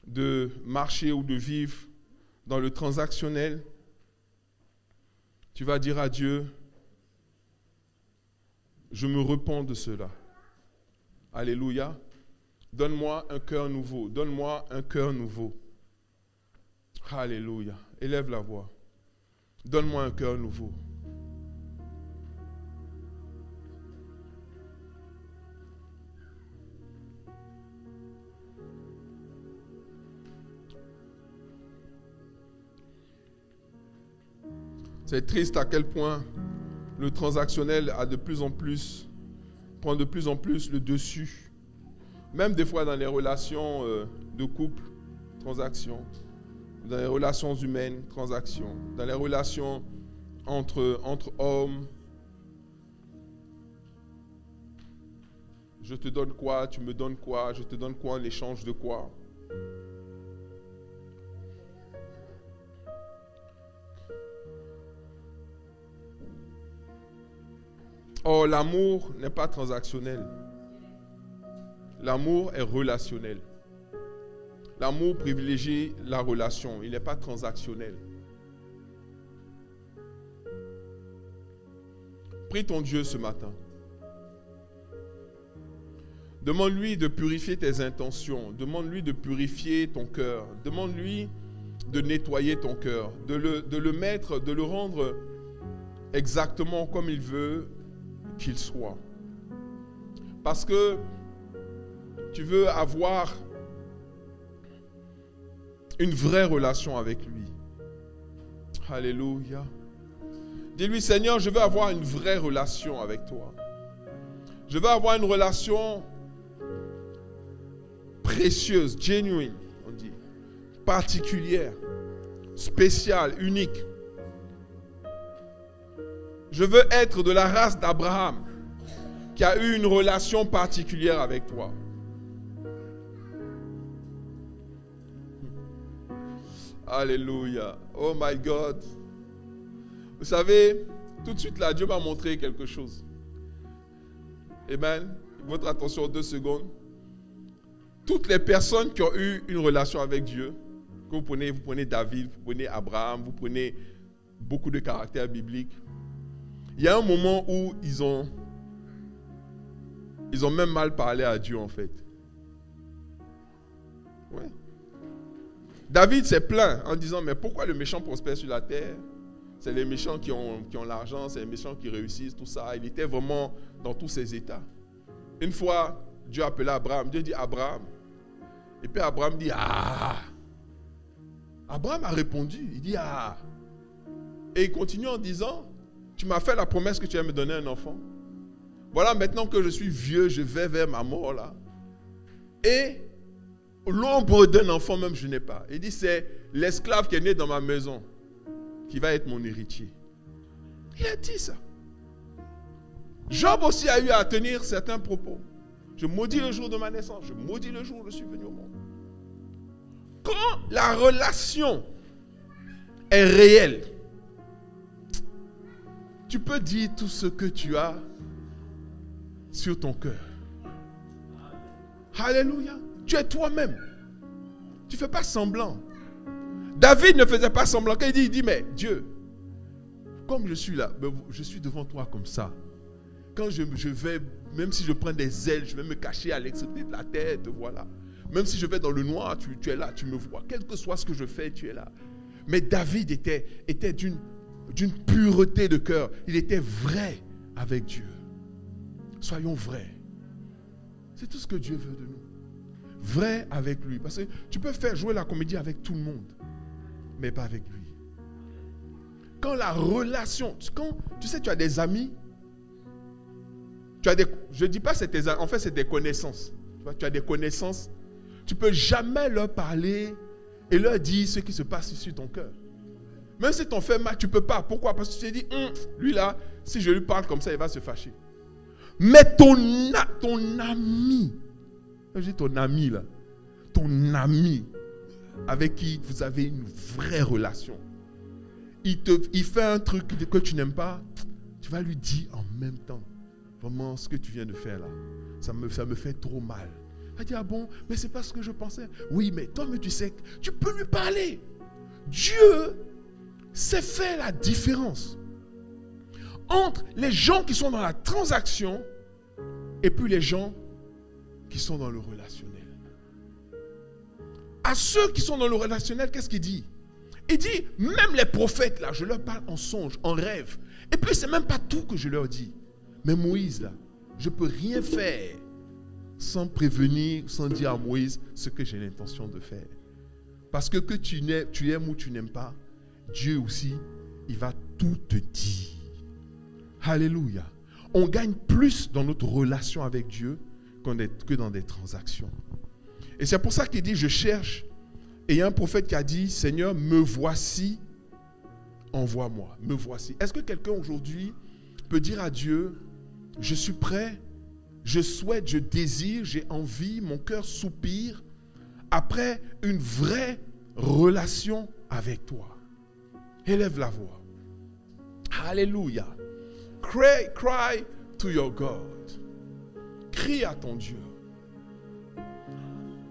de marcher ou de vivre dans le transactionnel, tu vas dire à Dieu, je me repens de cela. Alléluia. Donne-moi un cœur nouveau. Donne-moi un cœur nouveau. Alléluia. Élève la voix. Donne-moi un cœur nouveau. C'est triste à quel point le transactionnel prend de plus en plus le dessus. Même des fois dans les relations de couple, transaction. Dans les relations humaines, transaction. Dans les relations entre hommes. Je te donne quoi, tu me donnes quoi, je te donne quoi en échange de quoi. Or, l'amour n'est pas transactionnel. L'amour est relationnel. L'amour privilégie la relation. Il n'est pas transactionnel. Prie ton Dieu ce matin. Demande-lui de purifier tes intentions. Demande-lui de purifier ton cœur. Demande-lui de nettoyer ton cœur. De le rendre exactement comme il veut qu'il soit. Parce que tu veux avoir une vraie relation avec lui. Alléluia. Dis-lui, Seigneur, je veux avoir une vraie relation avec toi. Je veux avoir une relation précieuse, genuine, on dit, particulière, spéciale, unique. Je veux être de la race d'Abraham qui a eu une relation particulière avec toi. Alléluia. Oh my God. Vous savez, tout de suite là, Dieu m'a montré quelque chose. Amen. Votre attention 2 secondes. toutes les personnes qui ont eu une relation avec Dieu, que vous prenez David, vous prenez Abraham, vous prenez beaucoup de caractères bibliques, il y a un moment où ils ont même mal parlé à Dieu en fait. Ouais. David s'est plaint en disant, mais pourquoi le méchant prospère sur la terre? C'est les méchants qui ont l'argent, c'est les méchants qui réussissent, tout ça. Il était vraiment dans tous ces états. Une fois, Dieu a appelé Abraham. Dieu dit, Abraham. Et puis Abraham dit, ah. Abraham a répondu, il dit, ah. Et il continue en disant, tu m'as fait la promesse que tu vas me donner un enfant. Voilà, maintenant que je suis vieux, je vais vers ma mort là. Et l'ombre d'un enfant même, je n'ai pas. Il dit, c'est l'esclave qui est né dans ma maison qui va être mon héritier. Il a dit ça. Job aussi a eu à tenir certains propos. Je maudis le jour de ma naissance, je maudis le jour où je suis venu au monde. Quand la relation est réelle, tu peux dire tout ce que tu as sur ton cœur. Alléluia. Tu es toi-même. Tu ne fais pas semblant. David ne faisait pas semblant. Quand il dit, mais Dieu, comme je suis là, je suis devant toi comme ça. Quand je vais, même si je prends des ailes, je vais me cacher à l'extrémité de la terre, te voilà. Même si je vais dans le noir, tu es là, tu me vois. Quel que soit ce que je fais, tu es là. Mais David était d'une pureté de cœur. Il était vrai avec Dieu. Soyons vrais. C'est tout ce que Dieu veut de nous. Vrai avec lui. Parce que tu peux faire jouer la comédie avec tout le monde, mais pas avec lui. Quand la relation, quand tu sais, tu as des amis, je ne dis pas c'est tes amis, en fait c'est des connaissances. Tu as des connaissances, tu ne peux jamais leur parler et leur dire ce qui se passe sur ton cœur. Même si t'en fais mal, tu ne peux pas. Pourquoi? Parce que tu t'es dit, lui là, si je lui parle comme ça, il va se fâcher. Mais ton ami, je dis ton ami là, ton ami avec qui vous avez une vraie relation, il fait un truc que tu n'aimes pas, tu vas lui dire en même temps, vraiment ce que tu viens de faire là, ça me fait trop mal. Elle dit, ah bon, mais c'est pas ce que je pensais. Oui, mais toi, mais tu sais, tu peux lui parler. Dieu sait faire la différence entre les gens qui sont dans la transaction et puis les gens qui sont dans le relationnel. À ceux qui sont dans le relationnel, qu'est-ce qu'il dit? Il dit, même les prophètes là, je leur parle en songe, en rêve. Et puis c'est même pas tout que je leur dis. Mais Moïse là, je ne peux rien faire sans prévenir, sans dire à Moïse ce que j'ai l'intention de faire. Parce que tu aimes ou tu n'aimes pas, Dieu aussi, il va tout te dire. Alléluia. On gagne plus dans notre relation avec Dieu que dans des transactions. Et c'est pour ça qu'il dit, je cherche. Et il y a un prophète qui a dit, Seigneur, me voici, envoie-moi, me voici. Est-ce que quelqu'un aujourd'hui peut dire à Dieu, je suis prêt, je souhaite, je désire, j'ai envie, mon cœur soupire après une vraie relation avec toi. Élève la voix. Alléluia. Cry to your God. Crie à ton Dieu.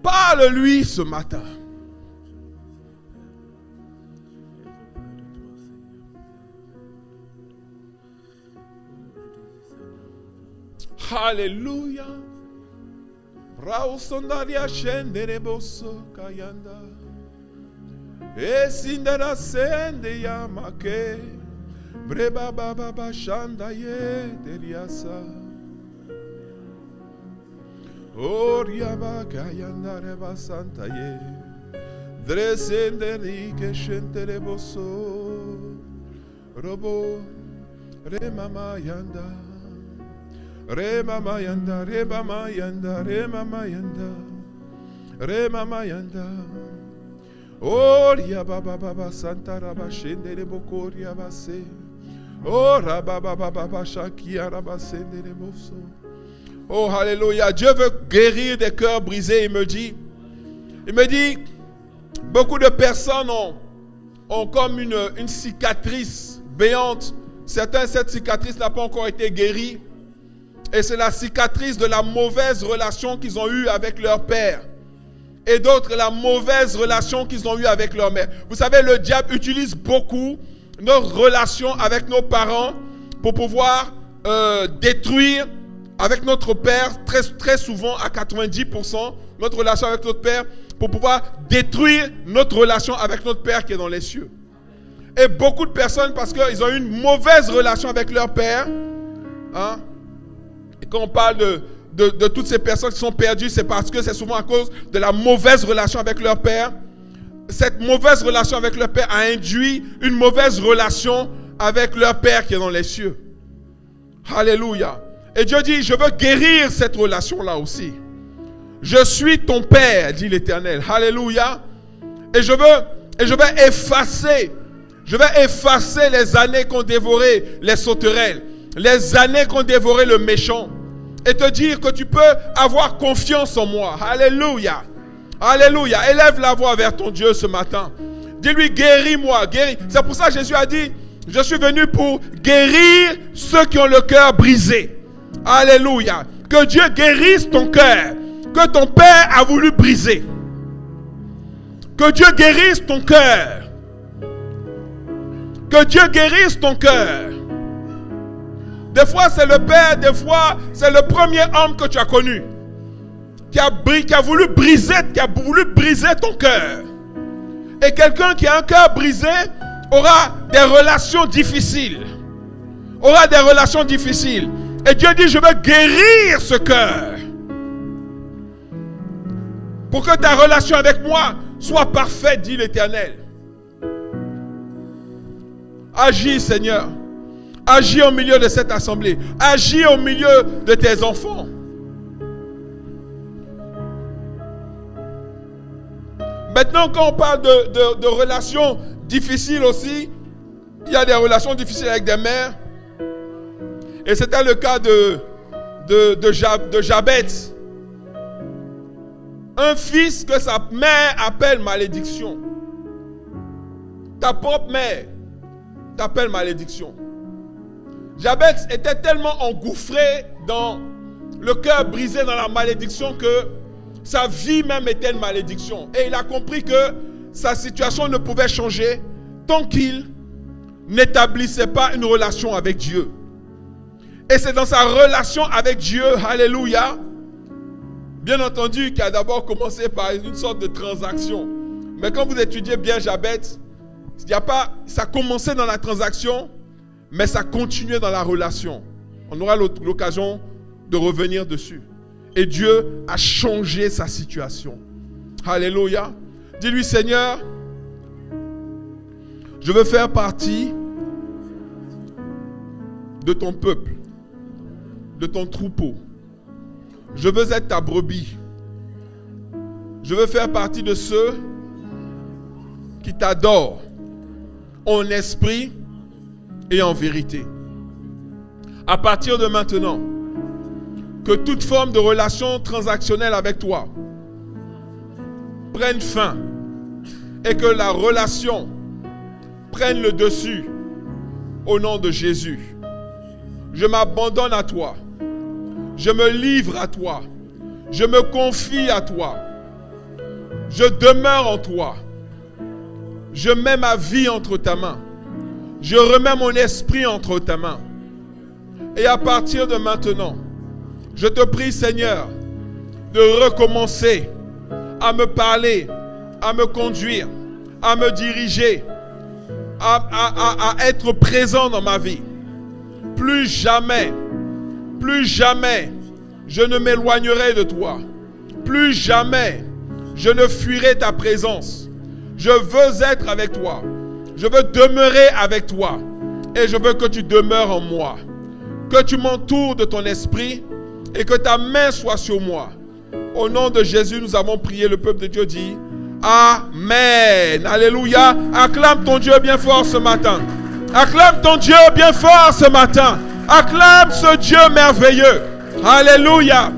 Parle-lui ce matin. Alléluia. Rausondaria shendere bosso kayanda. Esindara sende yamake. Breba baba bashanda ye deliasa. Oriaba kayanda reba santa ye. Dresenderi ke shentere bosso. Robo remama yanda. Re mama yanda, re mama yanda, re mama yanda, re mama yanda. Oh ria baba baba santa raba shende de boko ria base. Oh raba baba baba shakia raba sende de boso. Oh alléluia, Dieu veut guérir des cœurs brisés. Il me dit, beaucoup de personnes ont comme une cicatrice béante. Certains, cette cicatrice n'a pas encore été guérie. Et c'est la cicatrice de la mauvaise relation qu'ils ont eue avec leur père. et d'autres la mauvaise relation qu'ils ont eue avec leur mère. Vous savez, le diable utilise beaucoup nos relations avec nos parents pour pouvoir détruire avec notre père, très souvent à 90%, notre relation avec notre père, pour pouvoir détruire notre relation avec notre père qui est dans les cieux. Et beaucoup de personnes, parce qu'ils ont eu une mauvaise relation avec leur père, hein, et quand on parle de toutes ces personnes qui sont perdues, c'est parce que c'est souvent à cause de la mauvaise relation avec leur père. Cette mauvaise relation avec leur père a induit une mauvaise relation avec leur père qui est dans les cieux. Alléluia. Et Dieu dit, je veux guérir cette relation-là aussi. Je suis ton père, dit l'Éternel. Alléluia. Et je vais effacer les années qu'ont dévoré les sauterelles, les années qu'ont dévoré le méchant, et te dire que tu peux avoir confiance en moi. Alléluia. Alléluia. Élève la voix vers ton Dieu ce matin. Dis-lui, guéris-moi, guéris. C'est pour ça que Jésus a dit, je suis venu pour guérir ceux qui ont le cœur brisé. Alléluia. Que Dieu guérisse ton cœur, que ton père a voulu briser. Que Dieu guérisse ton cœur. Que Dieu guérisse ton cœur. Des fois c'est le père, des fois c'est le premier homme que tu as connu qui a voulu briser ton cœur. Et quelqu'un qui a un cœur brisé aura des relations difficiles. Aura des relations difficiles. Et Dieu dit, je veux guérir ce cœur. Pour que ta relation avec moi soit parfaite, dit l'Éternel. Agis, Seigneur. Agis au milieu de cette assemblée. Agis au milieu de tes enfants. Maintenant, quand on parle de relations difficiles aussi, il y a des relations difficiles avec des mères. Et c'était le cas de Jabez. Un fils que sa mère appelle malédiction. Ta propre mère t'appelle malédiction. Jabez était tellement engouffré dans le cœur brisé dans la malédiction que sa vie même était une malédiction. Et il a compris que sa situation ne pouvait changer tant qu'il n'établissait pas une relation avec Dieu. Et c'est dans sa relation avec Dieu, alléluia, bien entendu, qui a d'abord commencé par une sorte de transaction. Mais quand vous étudiez bien Jabez, ça commençait dans la transaction, mais ça continuait dans la relation. On aura l'occasion de revenir dessus. Et Dieu a changé sa situation. Alléluia. Dis-lui, Seigneur, je veux faire partie de ton peuple, de ton troupeau. Je veux être ta brebis. Je veux faire partie de ceux qui t'adorent en esprit et en vérité. À partir de maintenant, que toute forme de relation transactionnelle avec toi prenne fin et que la relation prenne le dessus au nom de Jésus. Je m'abandonne à toi. Je me livre à toi. Je me confie à toi. Je demeure en toi. Je mets ma vie entre ta main. Je remets mon esprit entre ta main. Et à partir de maintenant, je te prie, Seigneur, de recommencer à me parler, à me conduire, à me diriger, à être présent dans ma vie. Plus jamais, je ne m'éloignerai de toi. Plus jamais, je ne fuirai ta présence. Je veux être avec toi. Je veux demeurer avec toi. Et je veux que tu demeures en moi. Que tu m'entoures de ton esprit et que ta main soit sur moi. Au nom de Jésus, nous avons prié. Le peuple de Dieu dit Amen. Alléluia. Acclame ton Dieu bien fort ce matin. Acclame ton Dieu bien fort ce matin. Acclame ce Dieu merveilleux. Alléluia.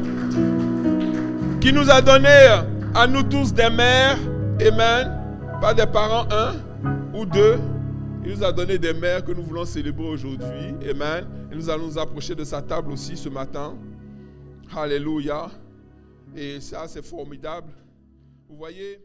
Qui nous a donné à nous tous des mères. Amen. Pas des parents, un ou deux. Il nous a donné des mères que nous voulons célébrer aujourd'hui. Amen. Et nous allons nous approcher de sa table aussi ce matin. Alléluia. Et ça, c'est formidable. Vous voyez,